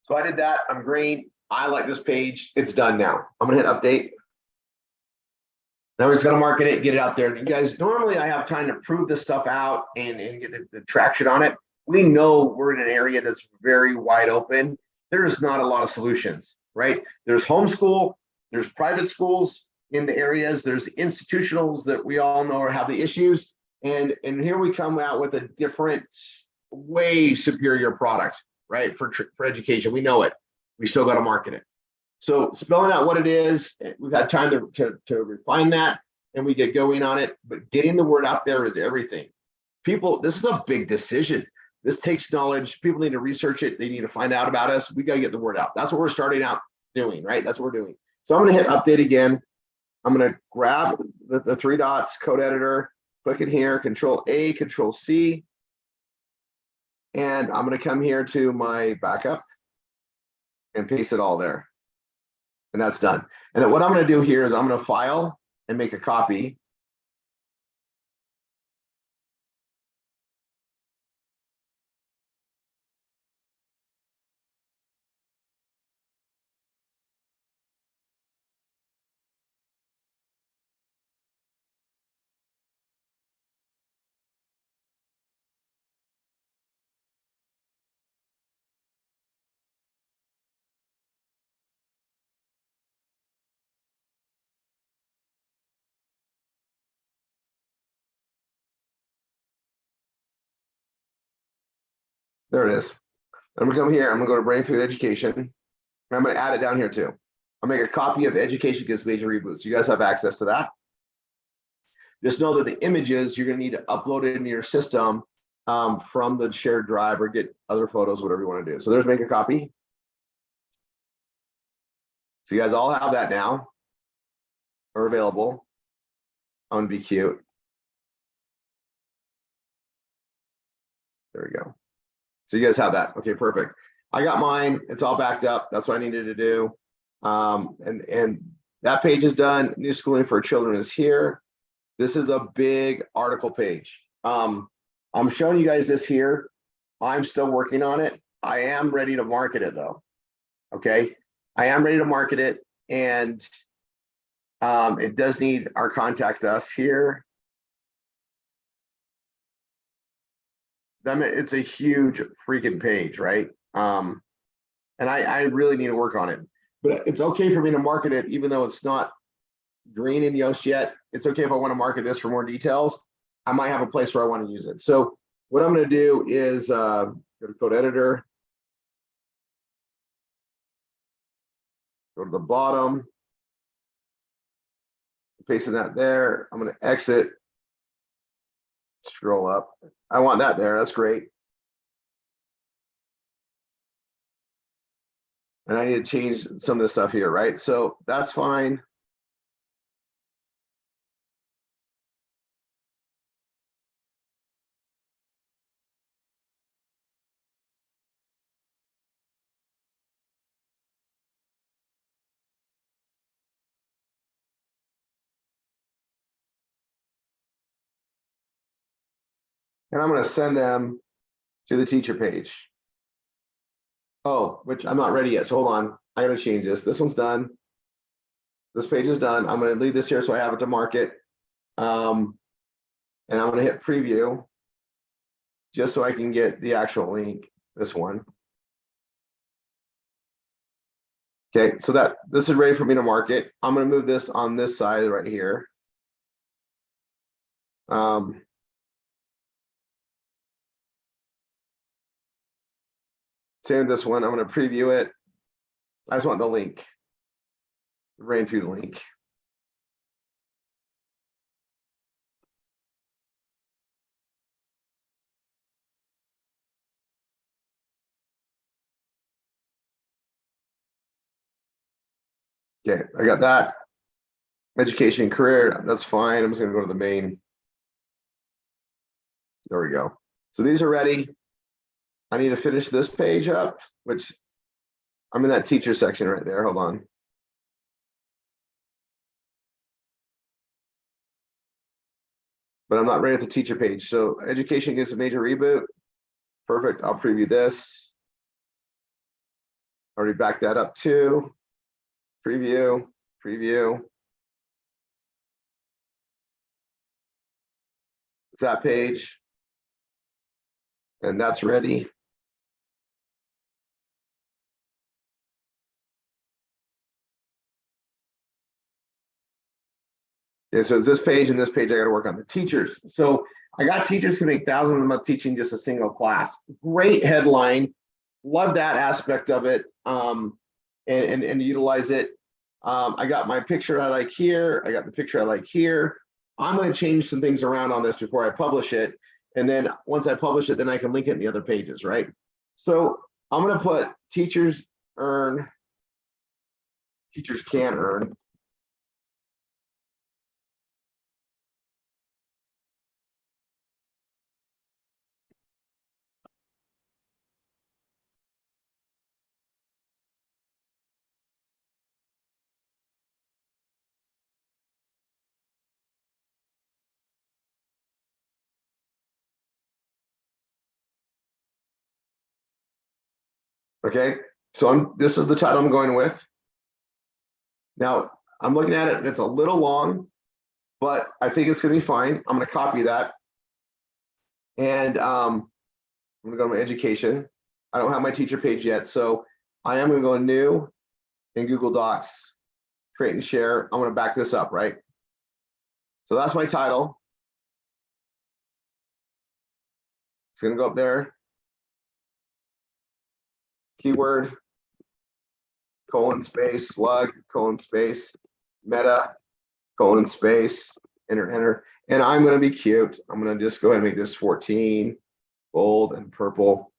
So I did that. I'm green. I like this page. It's done now. I'm gonna hit update. Now we're just gonna market it, get it out there. You guys, normally I have time to prove this stuff out and get the traction on it. We know we're in an area that's very wide open. There's not a lot of solutions, right? There's homeschool, there's private schools in the areas, there's institutionals that we all know have the issues. And here we come out with a different, way superior product, right? For education, we know it. We still got to market it. So spelling out what it is, we've had time to refine that and we get going on it, but getting the word out there is everything. People, this is a big decision. This takes knowledge. People need to research it. They need to find out about us. We got to get the word out. That's what we're starting out doing, right? That's what we're doing. So I'm going to hit update again. I'm going to grab the three dots, code editor, click it here, Control A, Control C. And I'm going to come here to my backup and paste it all there. And that's done. And then what I'm going to do here is I'm going to file and make a copy. There it is. I'm gonna come here. I'm gonna go to Brain Food Education. And I'm gonna add it down here too. I'll make a copy of Education Gets Major Reboots. You guys have access to that. Just know that the images you're gonna need to upload it into your system from the shared drive or get other photos, whatever you want to do. So there's make a copy. So you guys all have that now or available. I'm gonna be cute. There we go. So you guys have that. Okay, perfect. I got mine. It's all backed up. That's what I needed to do. And that page is done. New schooling for children is here. This is a big article page. I'm showing you guys this here. I'm still working on it. I am ready to market it though. Okay, I am ready to market it, and it does need our contact us here. It's a huge freaking page, right? And I really need to work on it, but it's okay for me to market it even though it's not green in Yoast yet. It's okay if I want to market this for more details. I might have a place where I want to use it. So what I'm going to do is go to code editor, go to the bottom, pasting that there. I'm going to exit, scroll up. I want that there. That's great. And I need to change some of the stuff here, right? So that's fine. And I'm going to send them to the teacher page. Oh, which I'm not ready yet. So hold on. I got to change this. This one's done. This page is done. I'm going to leave this here so I have it to market. And I'm going to hit preview just so I can get the actual link. This one. Okay, so this is ready for me to market. I'm going to move this on this side right here. Same with this one. I'm going to preview it. I just want the link, the BRAINFOOD link. Okay, I got that. Education and career, that's fine. I'm just going to go to the main. There we go. So these are ready. I need to finish this page up, which I'm in that teacher section right there. Hold on. But I'm not ready at the teacher page. So education gets a major reboot. Perfect. I'll preview this. Already backed that up too. Preview, preview. That page. And that's ready. Yeah, so it's this page and this page I got to work on the teachers. So I got teachers can make thousands a month teaching just a single class. Great headline. Love that aspect of it. And utilize it. I got my picture I like here. I got the picture I like here. I'm going to change some things around on this before I publish it. And then once I publish it, then I can link it in the other pages, right? So I'm going to put teachers can earn. Okay, so this is the title I'm going with. Now I'm looking at it and it's a little long, but I think it's going to be fine. I'm going to copy that. And I'm going to go to my education. I don't have my teacher page yet, so I am going to go new in Google Docs, create and share. I'm going to back this up, right? So that's my title. It's going to go up there. Keyword, colon space, slug, colon space, meta, colon space, enter, enter. And I'm going to be cute. I'm going to just go ahead and make this 14, bold and purple.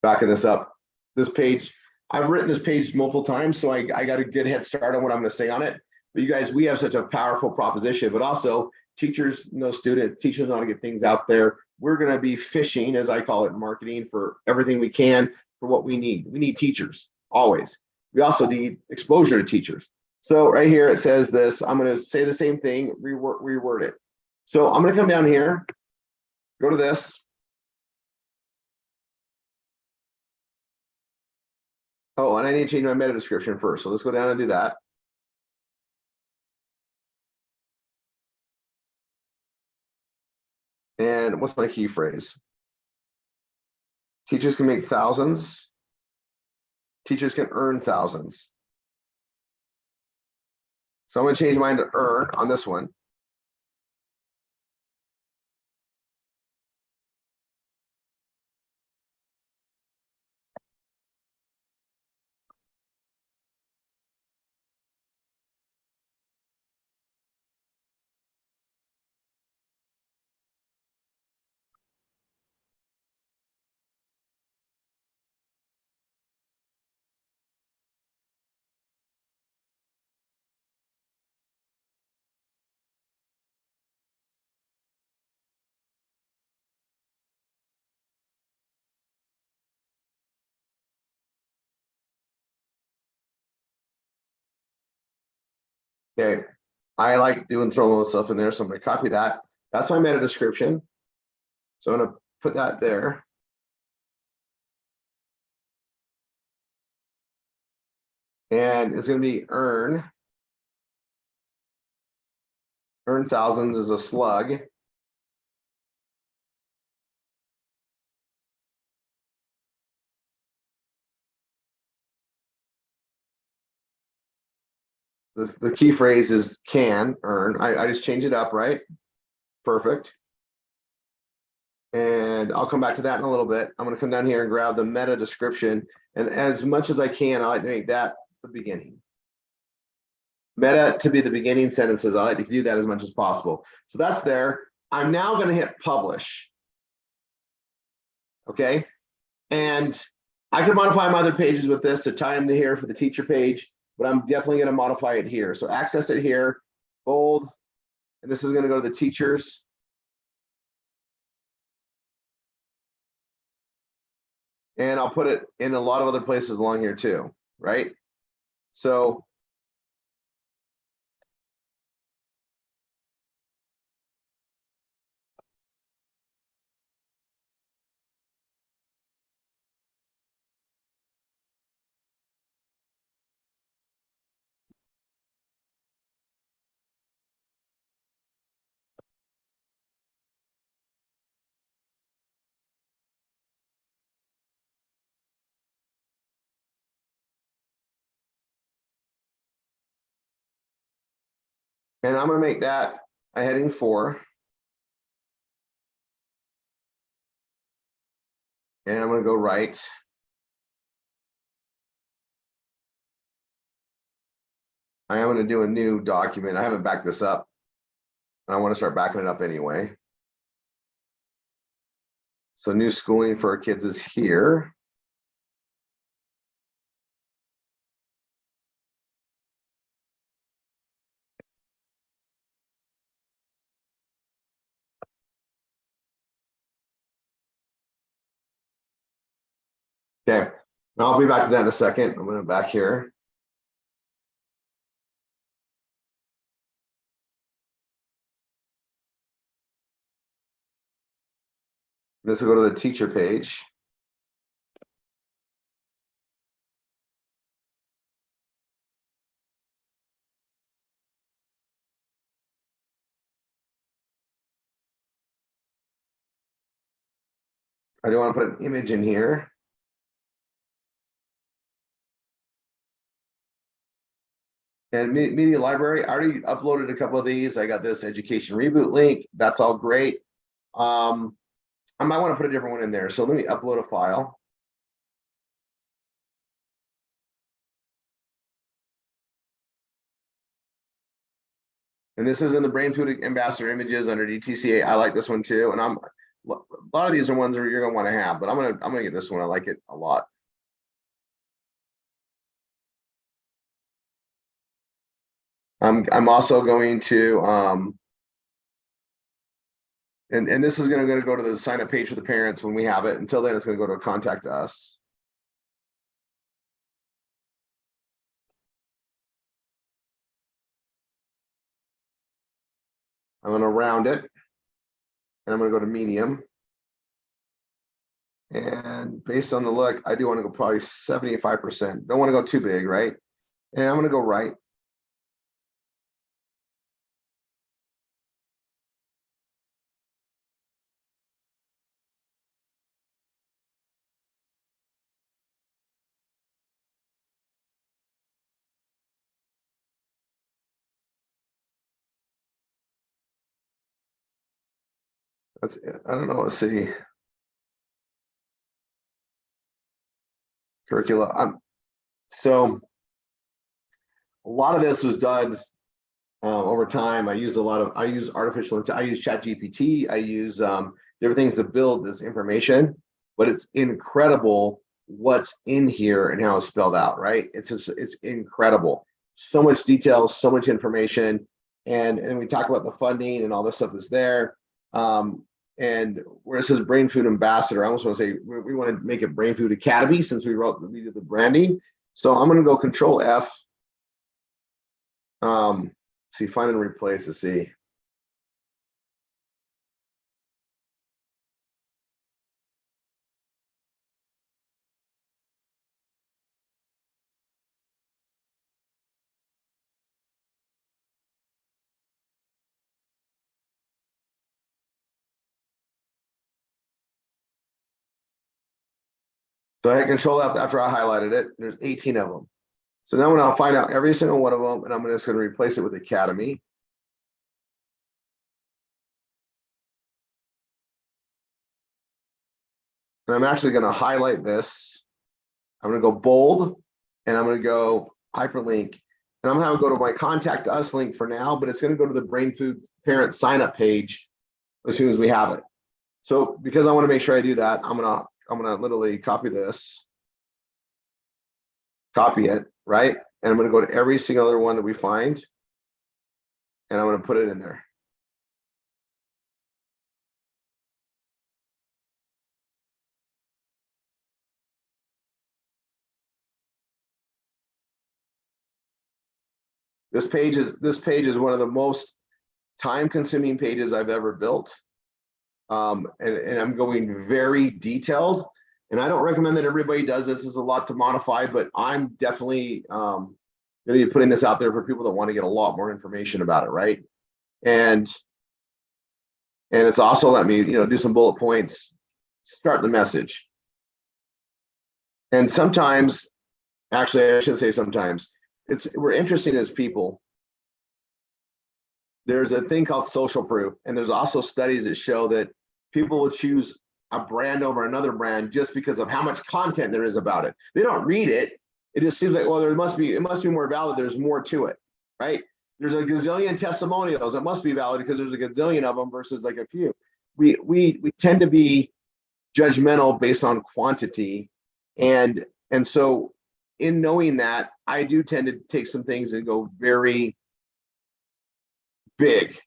Backing this up. This page, I've written this page multiple times, so I got a good head start on what I'm going to say on it. But you guys, we have such a powerful proposition, but also teachers know students, teachers know how to get things out there. We're going to be fishing, as I call it in marketing, for everything we can for what we need. We need teachers, always. We also need exposure to teachers. So right here, it says this. I'm going to say the same thing, reword it. So I'm going to come down here, go to this. Oh, and I need to change my meta description first. So let's go down and do that. And what's my key phrase? Teachers can make thousands. Teachers can earn thousands. So I'm going to change mine to earn on this one. Okay, I like throwing all this stuff in there, so I'm going to copy that. That's my meta description. So I'm going to put that there. And it's going to be earn thousands is a slug. The key phrase is can earn. I just change it up, right? Perfect. And I'll come back to that in a little bit. I'm going to come down here and grab the meta description. And as much as I can, I like to make that the beginning. Meta to be the beginning sentences. I like to do that as much as possible. So that's there. I'm now going to hit publish. Okay. And I can modify my other pages with this to tie them to here for the teacher page, but I'm definitely going to modify it here. So access it here, bold, and this is going to go to the teachers. And I'll put it in a lot of other places along here too, right? So And I'm going to make that a heading 4. And I'm going to go right. I am going to do a new document. I haven't backed this up. I want to start backing it up anyway. So new schooling for our kids is here. Okay, now I'll be back to that in a second. I'm going to back here. This will go to the teacher page. I do want to put an image in here. And media library, I already uploaded a couple of these. I got this education reboot link. That's all great. I might want to put a different one in there. So let me upload a file. And this is in the BRAINFOOD ambassador images under DTCA. I like this one too. And a lot of these are ones that you're gonna want to have, but I'm gonna get this one. I like it a lot. I'm also going to and this is going to go to the sign up page for the parents when we have it. Until then, it's going to go to contact us. I'm going to round it, and I'm going to go to medium. And based on the look, I do want to go probably 75%. Don't want to go too big, right? And I'm going to go right. That's it. I don't know. Let's see. Curricula. So a lot of this was done over time. I use artificial intelligence. I use ChatGPT. I use different things to build this information, but it's incredible what's in here and how it's spelled out, right? It's incredible. So much detail, so much information. And we talk about the funding and all this stuff that's there. And where it says BRAINFOOD Ambassador, I almost want to say we want to make it BRAINFOOD Academy since we did the branding. So I'm going to go Control F. See, find and replace. Let's see. So I hit Control F after I highlighted it. There's 18 of them. So now when I'll find out every single one of them, and I'm just going to replace it with Academy. And I'm actually going to highlight this. I'm going to go bold, and I'm going to go hyperlink. And I'm going to go to my contact us link for now, but it's going to go to the BRAINFOOD parent sign up page as soon as we have it. So because I want to make sure I do that, I'm gonna literally copy this, copy it, right? And I'm gonna go to every single other one that we find, and I'm gonna put it in there. This page is one of the most time-consuming pages I've ever built. And I'm going very detailed. And I don't recommend that everybody does this. It's a lot to modify, but I'm definitely going to be putting this out there for people that want to get a lot more information about it, right? And it's also let me, do some bullet points, start the message. And sometimes, actually, I shouldn't say sometimes, we're interesting as people. there's a thing called social proof. And there's also studies that show that people will choose a brand over another brand just because of how much content there is about it. They don't read it. It just seems like, well, it must be more valid. There's more to it, right? There's a gazillion testimonials. It must be valid because there's a gazillion of them versus like a few. We tend to be judgmental based on quantity. And so in knowing that, I do tend to take some things and go very big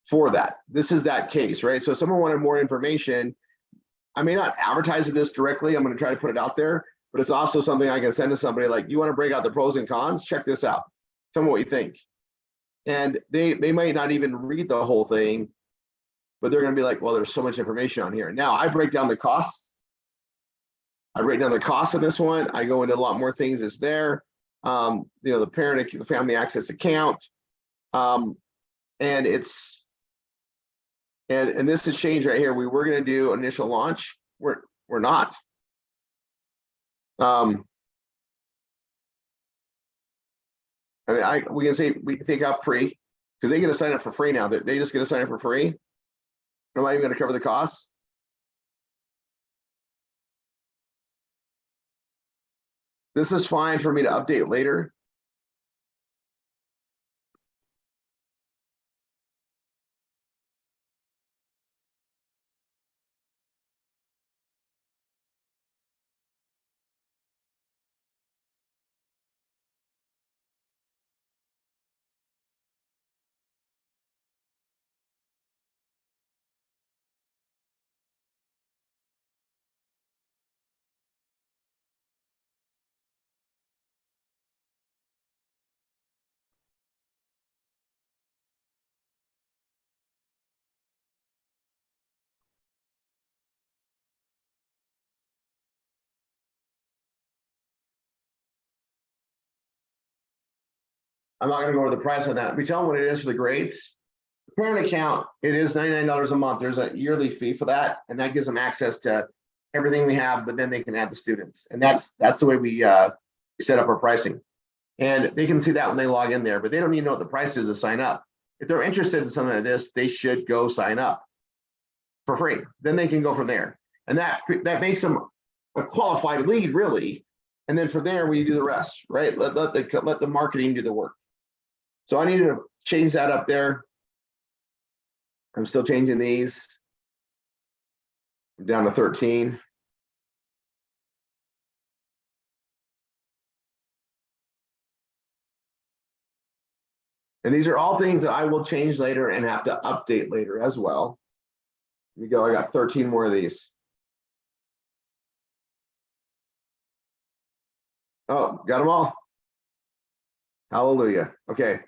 for that. This is that case, right? So if someone wanted more information, I may not advertise this directly. I'm going to try to put it out there, but it's also something I can send to somebody like, you want to break out the pros and cons? Check this out. Tell me what you think. And they might not even read the whole thing, but they're going to be like, well, there's so much information on here. Now I break down the costs. I break down the cost of this one. I go into a lot more things that's there. The parent, the family access account. And it's, and this is change right here. We were going to do initial launch. We're not. I mean, we can say we can take out free because they get to sign up for free now. They just get to sign up for free. Am I even going to cover the costs? This is fine for me to update later. I'm not going to go over the price on that. We tell them what it is for the grades. The parent account, it is $99 a month. There's a yearly fee for that, and that gives them access to everything we have, but then they can add the students. And that's the way we set up our pricing. And they can see that when they log in there, but they don't need to know what the price is to sign up. If they're interested in something like this, they should go sign up for free. Then they can go from there. And that makes them a qualified lead, really. And then from there, we do the rest, right? Let the marketing do the work. So I need to change that up there. I'm still changing these. I'm down to 13. And these are all things that I will change later and have to update later as well. Here we go. I got 13 more of these. Oh, got them all. Hallelujah. Okay.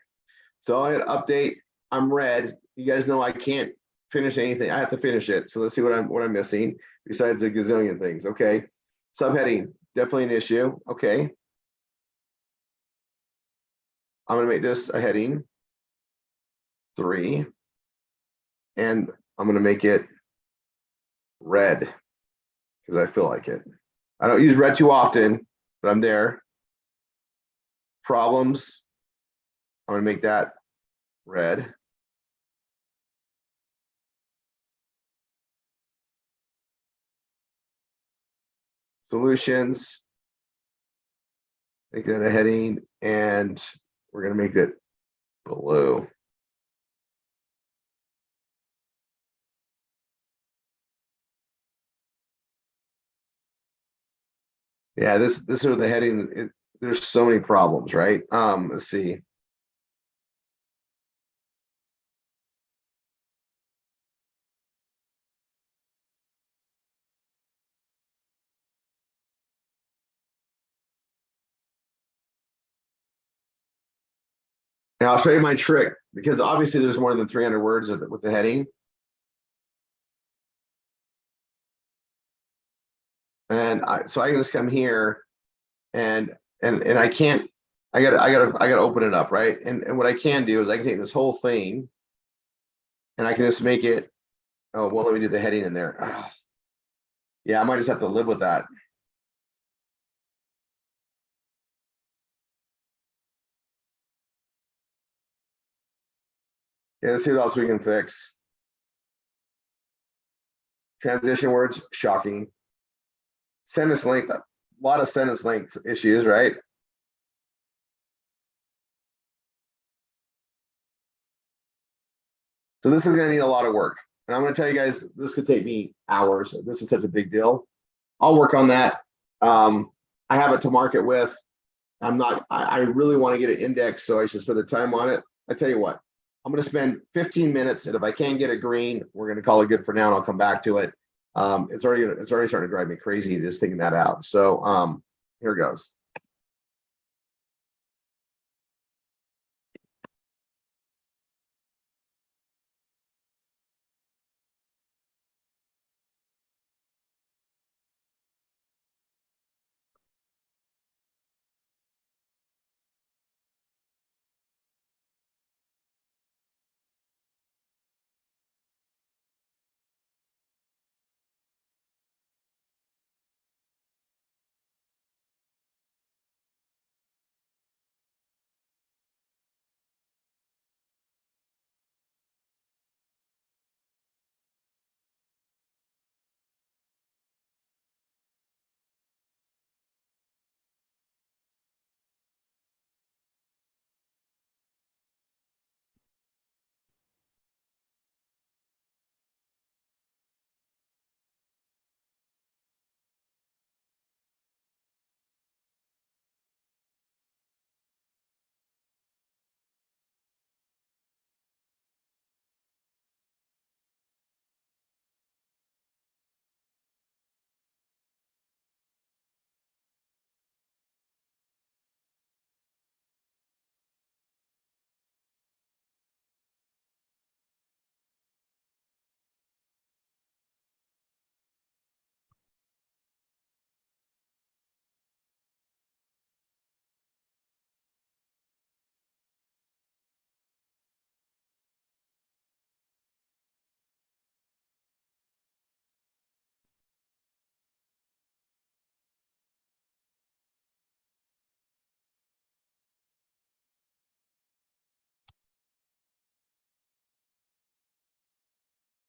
So I update. I'm red. You guys know I can't finish anything. I have to finish it. So let's see what I'm missing besides the gazillion things. Okay. Subheading, definitely an issue. Okay. I'm going to make this a heading 3. And I'm going to make it red because I feel like it. I don't use red too often, but I'm there. Problems. I'm going to make that red. Solutions. Make that a heading, and we're going to make it blue. Yeah, this is the heading. There's so many problems, right? Let's see. And I'll show you my trick because obviously there's more than 300 words with the heading. And so I can just come here and I can't, I gotta open it up, right? And what I can do is I can take this whole thing and I can just make it, oh, well, let me do the heading in there. Yeah, I might just have to live with that. Okay, let's see what else we can fix. Transition words, shocking. Sentence length, a lot of sentence length issues, right? So this is gonna need a lot of work. And I'm gonna tell you guys, this could take me hours. This is such a big deal. I'll work on that. I have it to market with. I really want to get it indexed, so I should spend the time on it. I tell you what, I'm going to spend 15 minutes, and if I can't get it green, we're going to call it good for now, and I'll come back to it. It's already starting to drive me crazy just thinking that out. So here goes.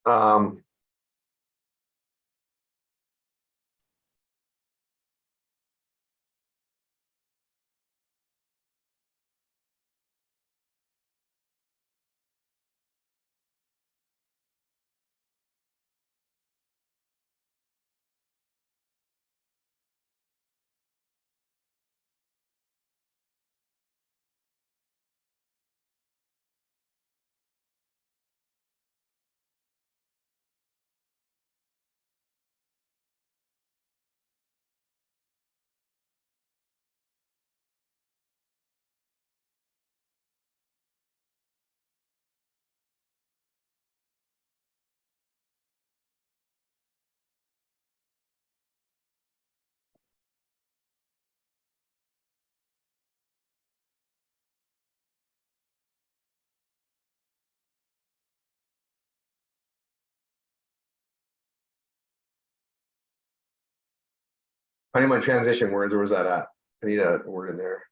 Um, I need my transition words. Where was that at? I need a word in there.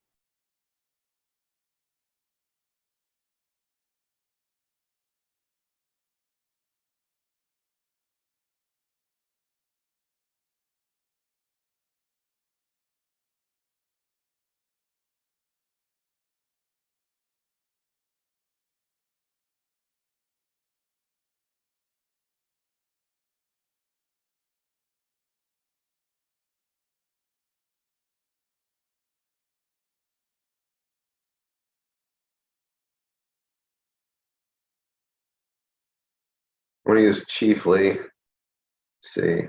I'm going to use chiefly. See.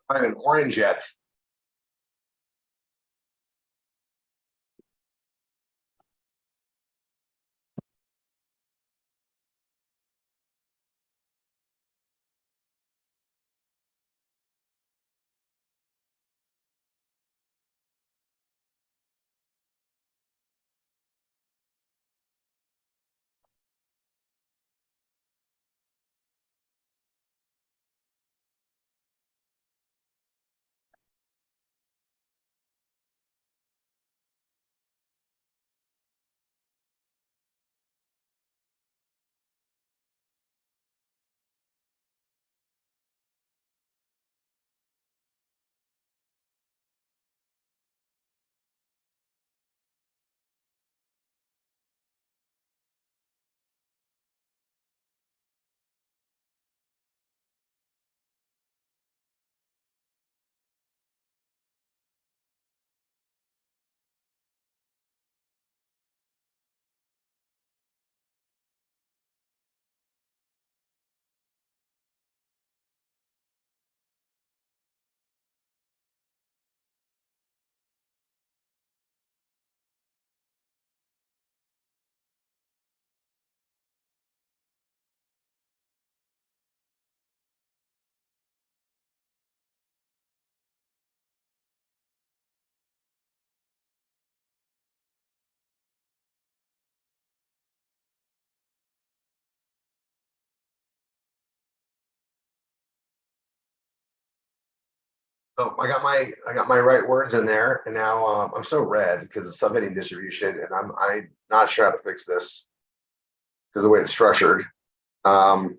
I'm an orange yet. So I got my right words in there, and now I'm so red because it's subheading distribution, and I'm not sure how to fix this because of the way it's structured. Um,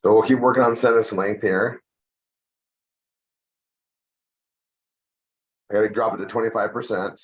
so we'll keep working on sentence length here. I got to drop it to 25%.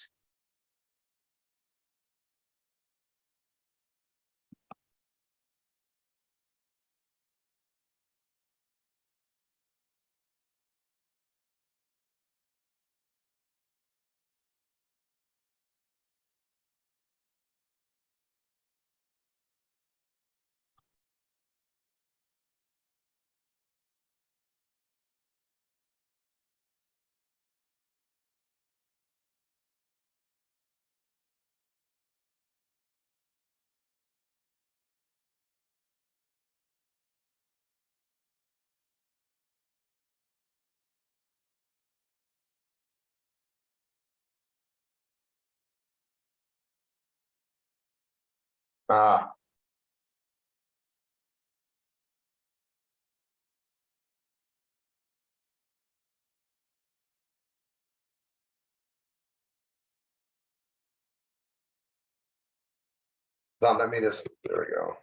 Uh, let me just, there we go.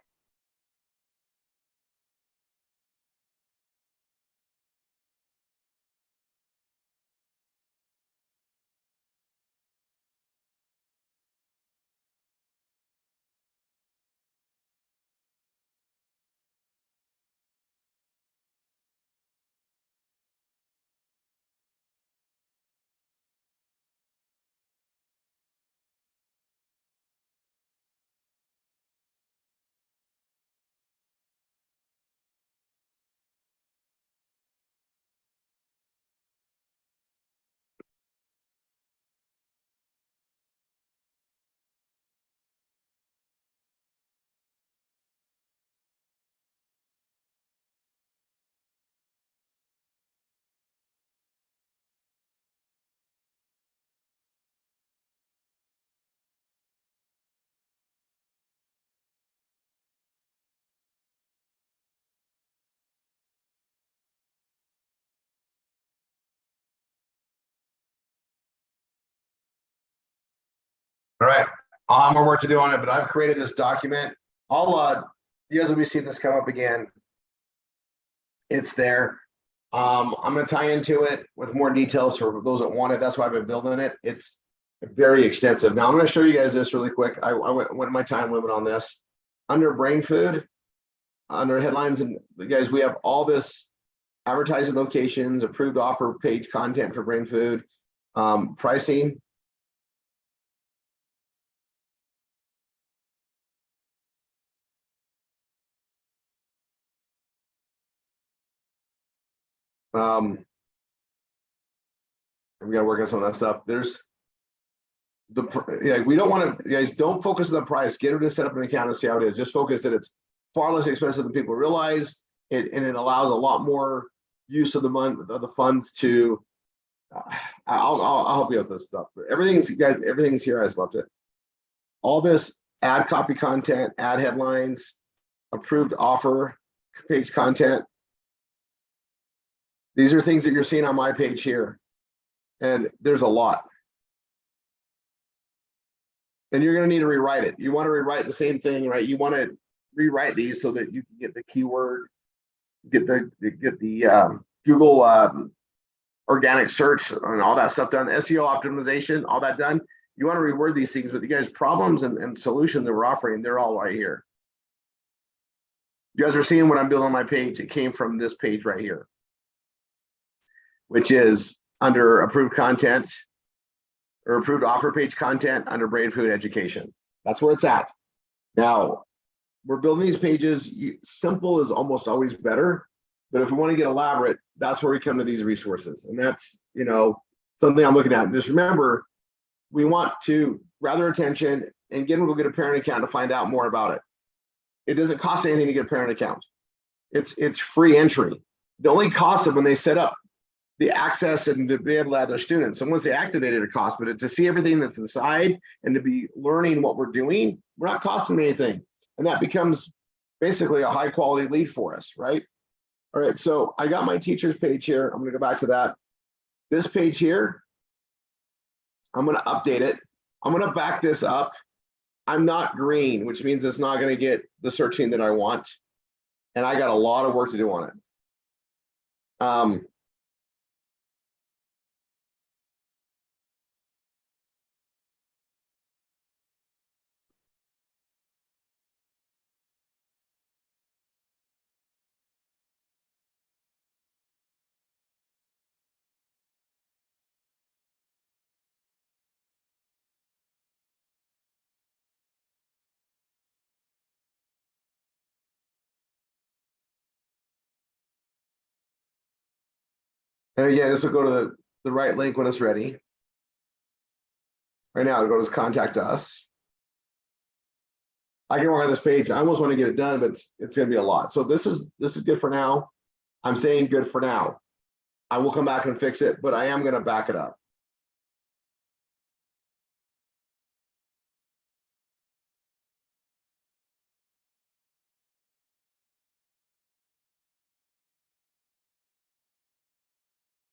All right, I'll have more work to do on it, but I've created this document. You guys will be seeing this come up again. It's there. I'm going to tie into it with more details for those that want it. That's why I've been building it. It's very extensive. Now I'm going to show you guys this really quick. I went my time limit on this. Under BRAINFOod, under headlines, and guys, we have all this advertising locations, approved offer page content for BRAINFOod, pricing. We got to work on some of that stuff. There's we don't want to, guys, don't focus on the price. Get her to set up an account and see how it is. Just focus that it's far less expensive than people realize. And it allows a lot more use of the funds to. I'll help you with this stuff. Everything's, guys, everything's here. I just left it. All this ad copy content, ad headlines, approved offer page content. These are things that you're seeing on my page here. And there's a lot. And you're going to need to rewrite it. You want to rewrite the same thing, right? You want to rewrite these so that you can get the keyword, get the Google organic search and all that stuff done, SEO optimization, all that done. You want to reword these things, but you guys, problems and solutions that we're offering, they're all right here. You guys are seeing what I'm building on my page. It came from this page right here, which is under approved content or approved offer page content under BRAINFOOD education. That's where it's at. Now, we're building these pages. Simple is almost always better, but if we want to get elaborate, that's where we come to these resources. And that's, something I'm looking at. Just remember, we want to grab their attention and get them to get a parent account to find out more about it. It doesn't cost anything to get a parent account. It's free entry. The only cost is when they set up the access and to be able to have their students. And once they activate it, it costs, but to see everything that's inside and to be learning what we're doing, we're not costing anything. And that becomes basically a high quality lead for us, right? All right, so I got my teachers page here. I'm gonna go back to that. This page here, I'm gonna update it. I'm gonna back this up. I'm not green, which means it's not gonna get the searching that I want. And I got a lot of work to do on it. And again, this will go to the right link when it's ready. Right now, it goes contact us. I can work on this page. I almost want to get it done, but it's going to be a lot. So this is good for now. I'm saying good for now. I will come back and fix it, but I am going to back it up.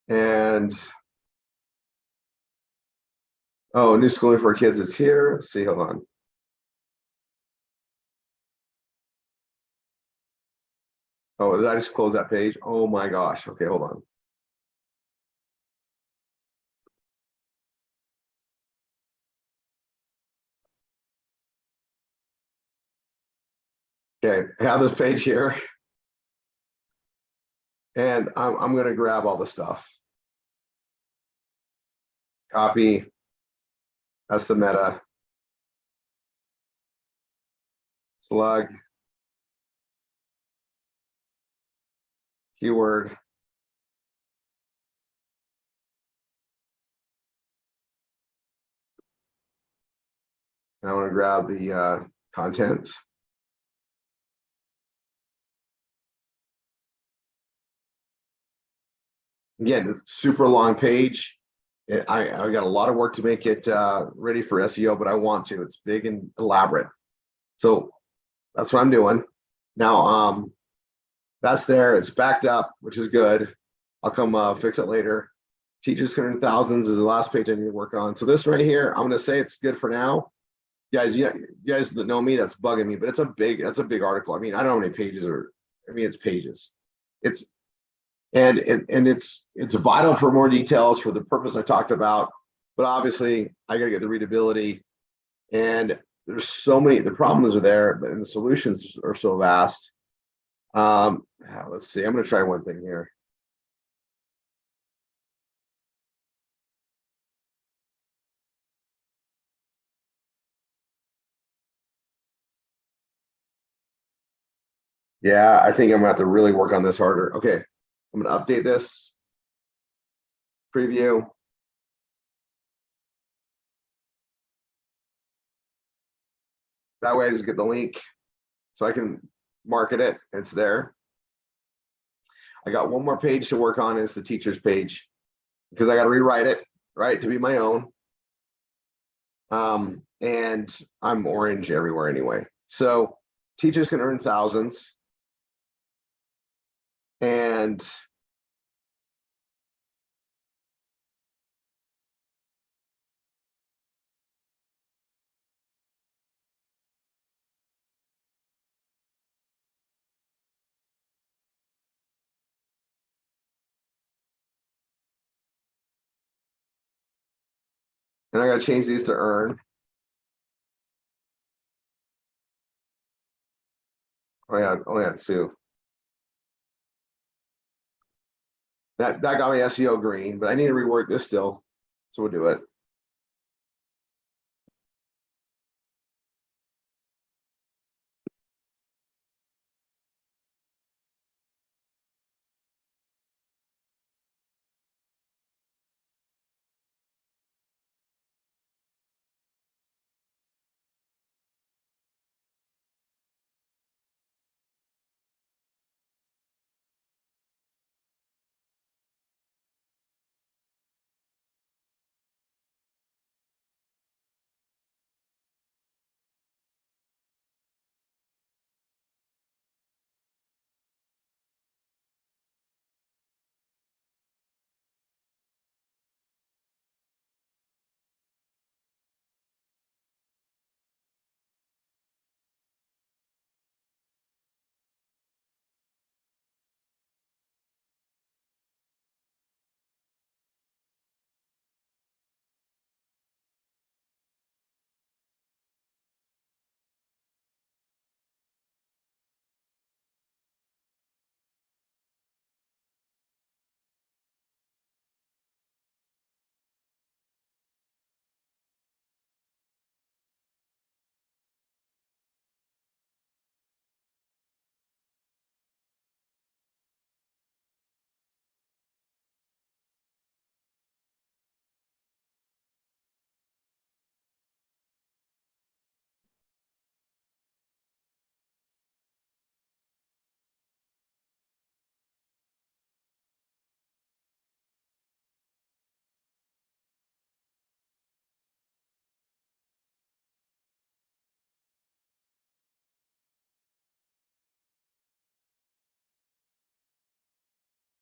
And oh, new schooling for kids is here. Let's see, hold on. Oh, did I just close that page? Oh my gosh. Okay, hold on. Okay, I have this page here. And I'm going to grab all the stuff. Copy. That's the meta. Slug. Keyword. And I want to grab the content. Again, super long page. I got a lot of work to make it ready for SEO, but I want to. It's big and elaborate. So that's what I'm doing. Now, that's there. It's backed up, which is good. I'll come fix it later. Teachers hundred thousands is the last page I need to work on. So this right here, I'm going to say it's good for now. Guys, you guys that know me, that's bugging me, but that's a big article. I mean, I don't know how many pages it's pages. It's vital for more details for the purpose I talked about, but obviously I got to get the readability, and there's so many, the problems are there, but the solutions are so vast. Let's see, I'm going to try one thing here. Yeah, I think I'm gonna have to really work on this harder. Okay, I'm gonna update this. preview. That way I just get the link so I can market it. It's there. I got one more page to work on. It's the teacher's page because I got to rewrite it, right, to be my own. And I'm orange everywhere anyway. So teachers can earn thousands. And I got to change these to earn. Only had two. That got me SEO green, but I need to rework this still. So we'll do it.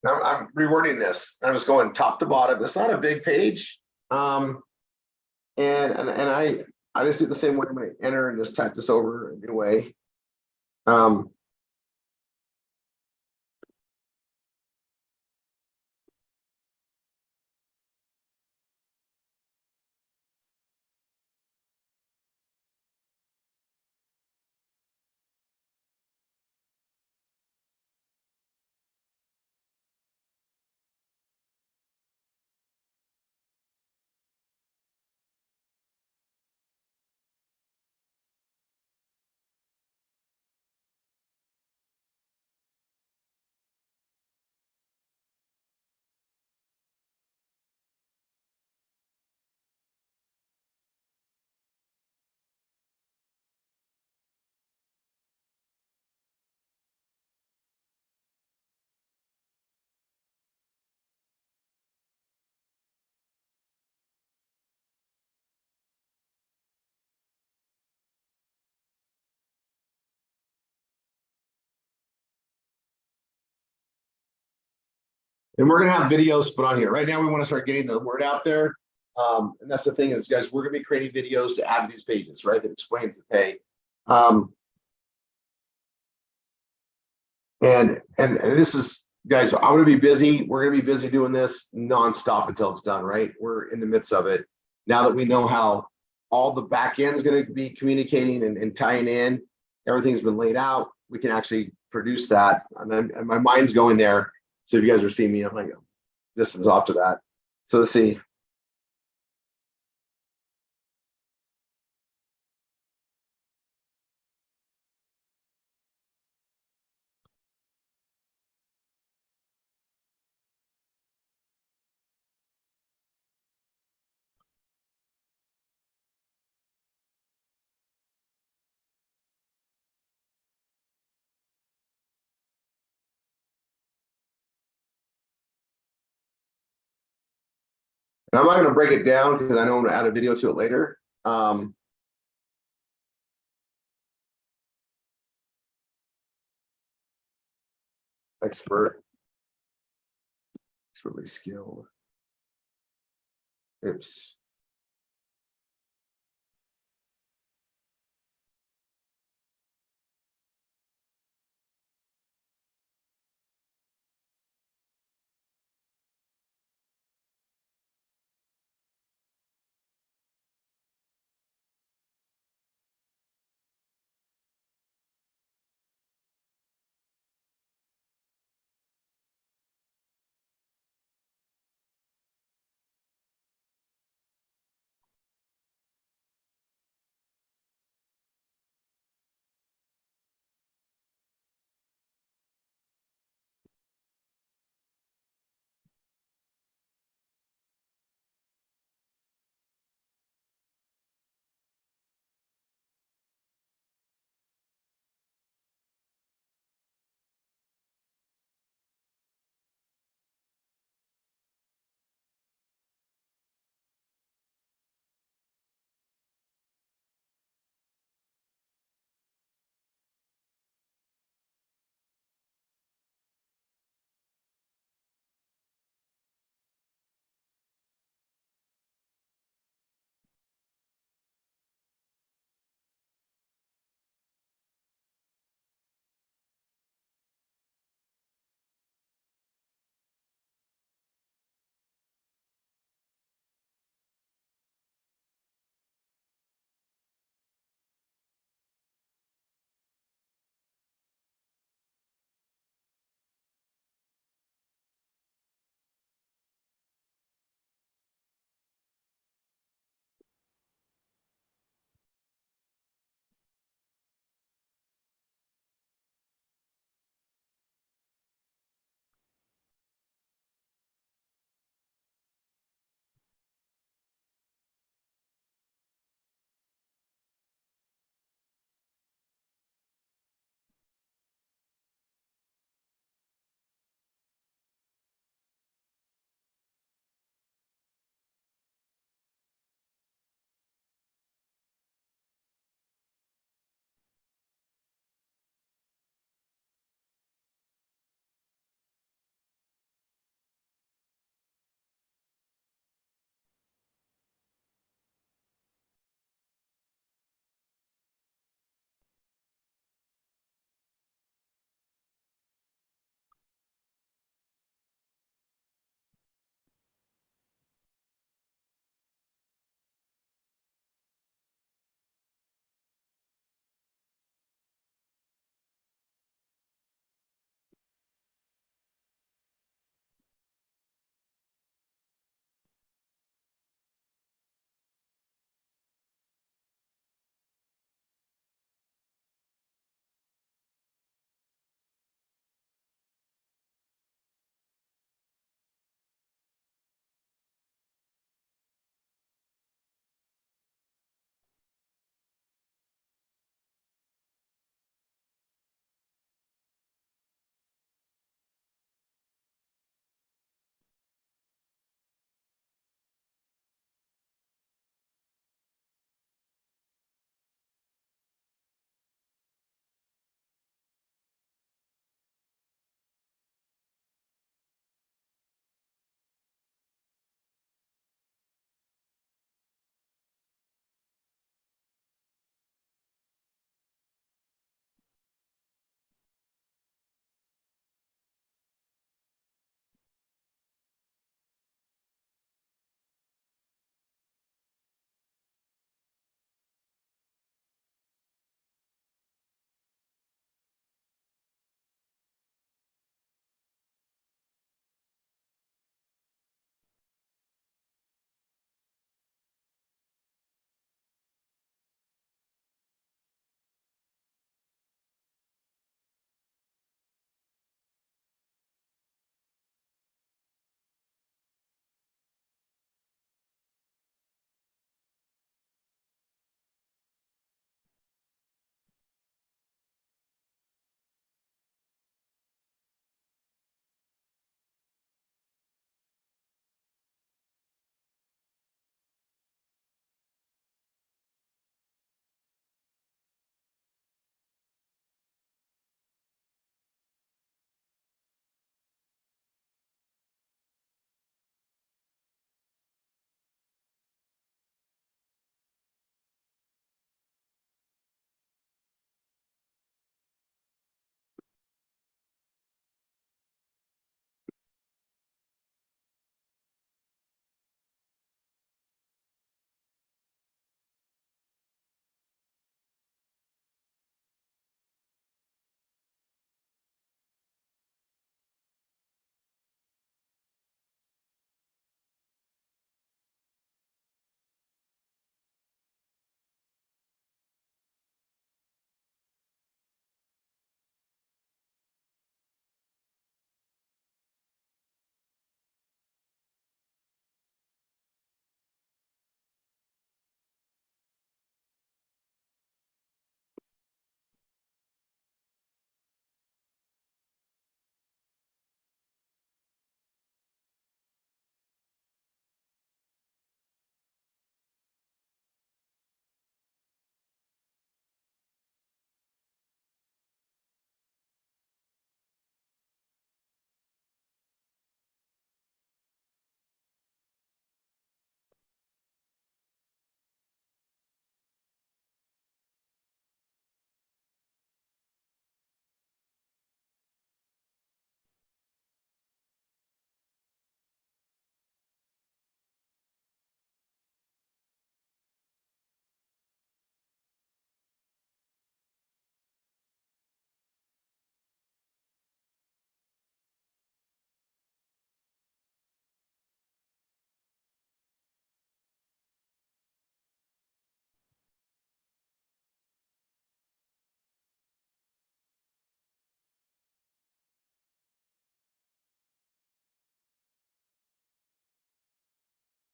I'm rewording this. I was going top to bottom. It's not a big page. And I just do the same way. I'm going to enter and just type this over a new way. And we're going to have videos put on here. Right now, we want to start getting the word out there. And that's the thing is, guys, we're going to be creating videos to add to these pages, right? That explains the pay. And this is, guys, I'm going to be busy. We're going to be busy doing this nonstop until it's done, right? We're in the midst of it. Now that we know how all the back end is going to be communicating and tying in, everything's been laid out. We can actually produce that. And my mind's going there. So if you guys are seeing me, I'm like, this is off to that. So let's see. And I'm not gonna break it down because I know I'm gonna add a video to it later. Expertly skilled. Oops.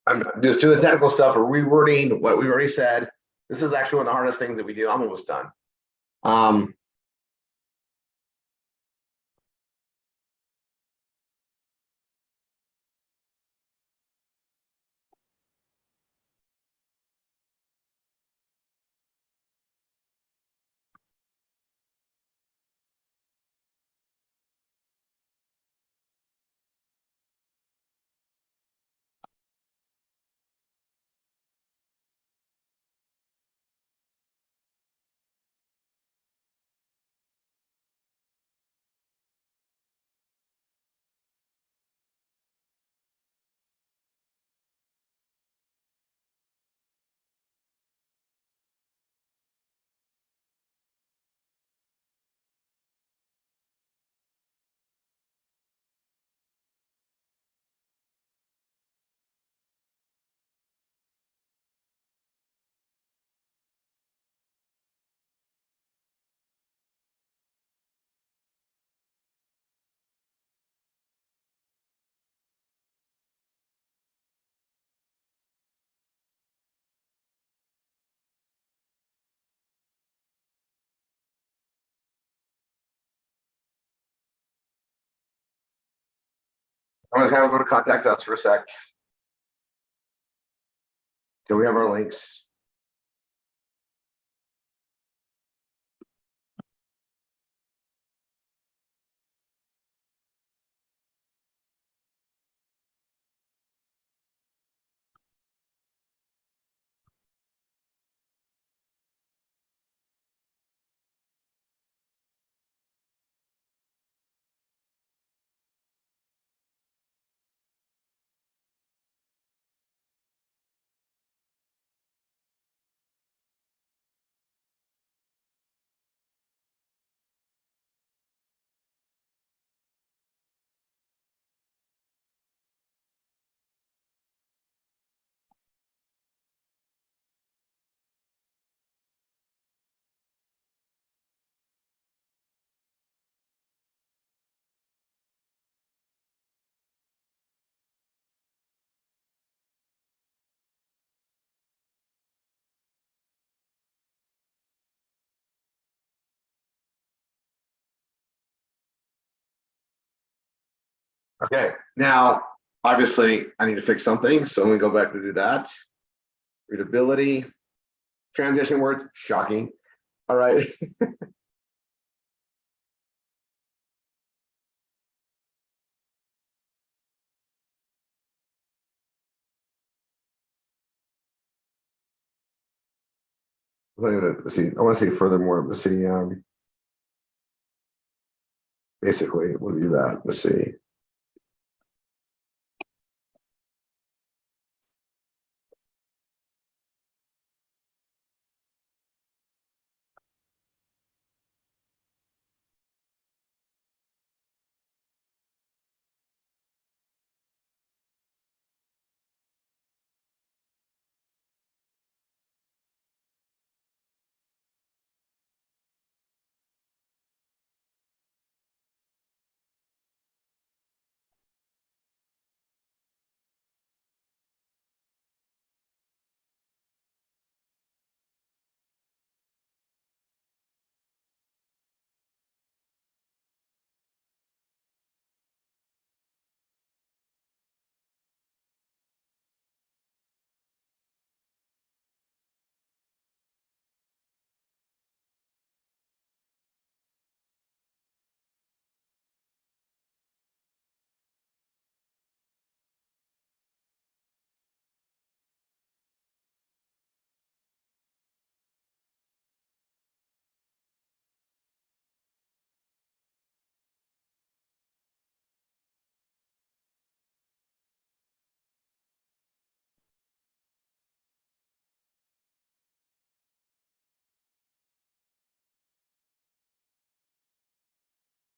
I'm just doing the technical stuff or rewording what we already said. This is actually one of the hardest things that we do. I'm almost done. I'm just gonna go to contact us for a sec. So we have our links. Okay, now obviously I need to fix something, so let me go back to do that. Readability, transition words, shocking. All right. Let's see. I want to say furthermore. Let's see. Basically, we'll do that. Let's see.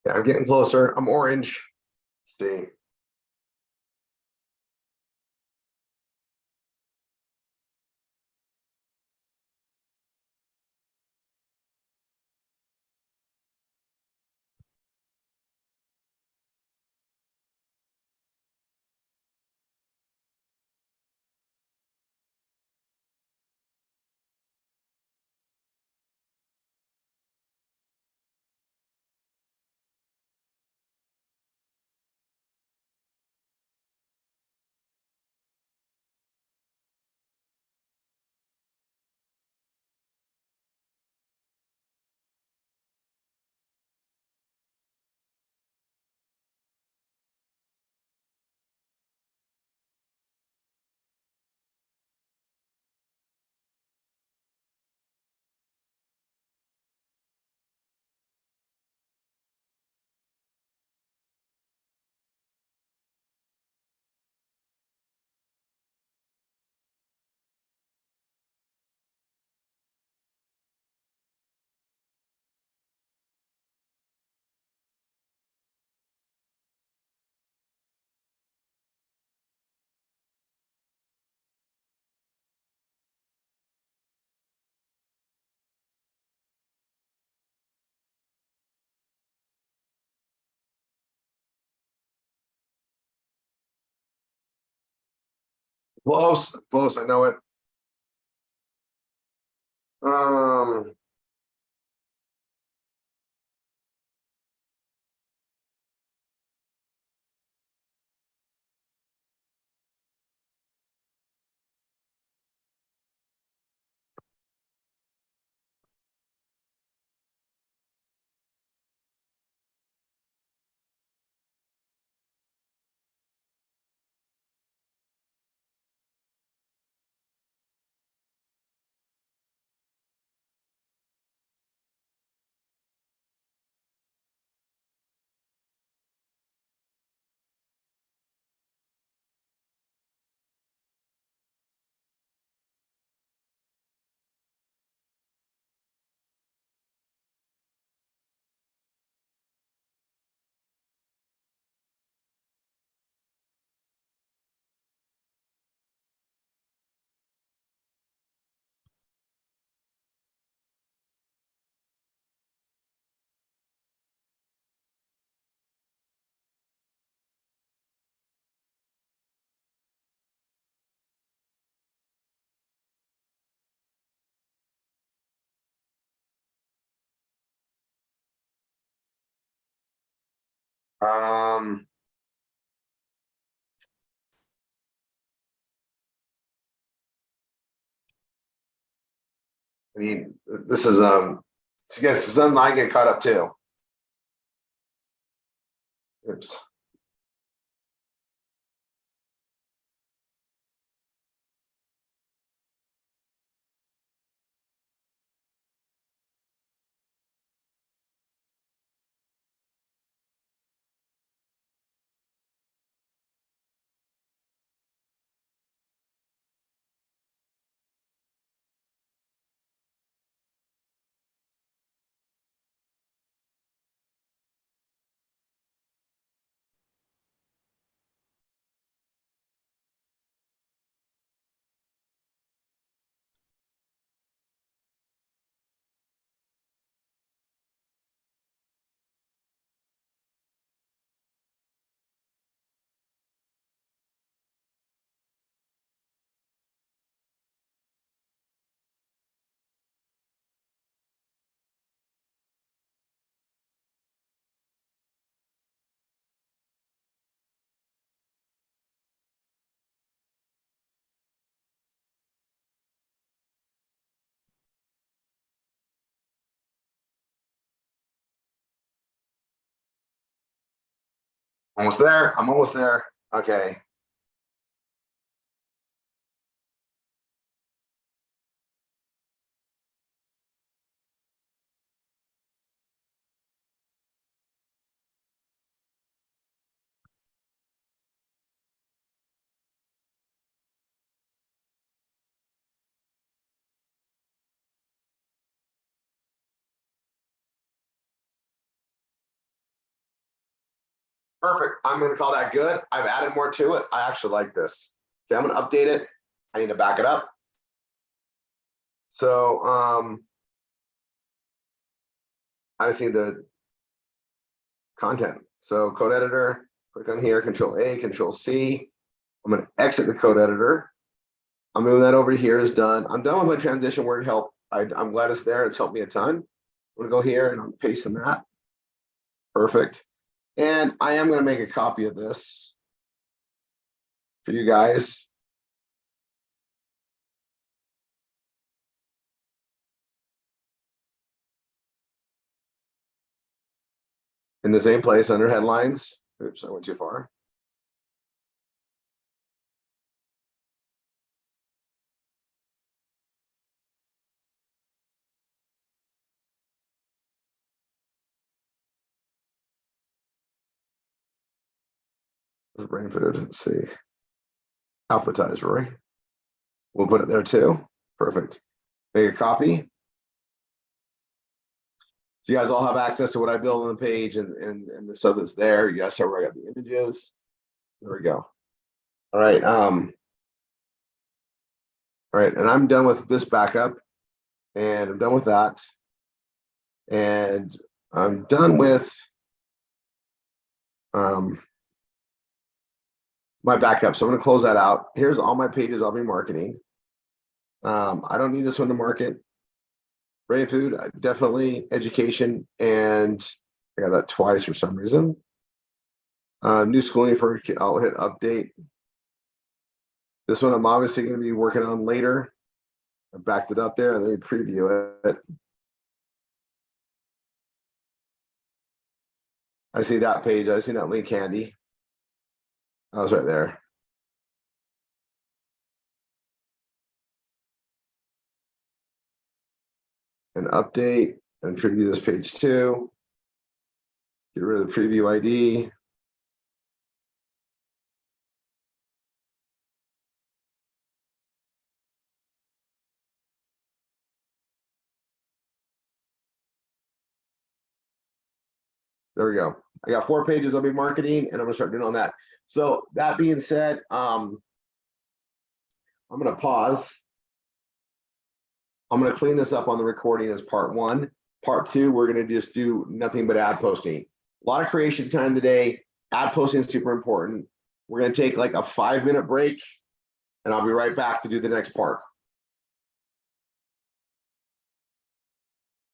Yeah, I'm getting closer. I'm orange. Let's see. Close, close, I know it. Um, um, I mean, this is, yes, something I get caught up too. Oops. Almost there. I'm almost there. Okay. Perfect. I'm gonna call that good. I've added more to it. I actually like this. Okay, I'm gonna update it. I need to back it up. So, I see the content. So code editor, click on here, Control A, Control C. I'm gonna exit the code editor. I'm moving that over here is done. I'm done with my transition word help. I'm glad it's there. It's helped me a ton. I'm gonna go here and I'm pasting that. Perfect. And I am gonna make a copy of this for you guys. In the same place under headlines. Oops, I went too far. Brain food. Let's see. Alphabetize, Rory. We'll put it there too. Perfect. Make a copy. So you guys all have access to what I build on the page and the stuff that's there. You guys have where I got the images. There we go. All right. All right. And I'm done with this backup. And I'm done with that. And I'm done with my backup. So I'm gonna close that out. Here's all my pages I'll be marketing. I don't need this one to market. Brain food, definitely education, and I got that twice for some reason. New schooling for, I'll hit update. This one I'm obviously going to be working on later. I backed it up there and let me preview it. I see that page. I see that link handy. I was right there. And update and preview this page too. Get rid of the preview ID. There we go. I got 4 pages I'll be marketing, and I'm gonna start doing on that. So that being said, I'm gonna pause. I'm gonna clean this up on the recording as part 1. Part 2, we're gonna just do nothing but ad posting. A lot of creation time today. Ad posting is super important. We're gonna take like a 5-minute break, and I'll be right back to do the next part.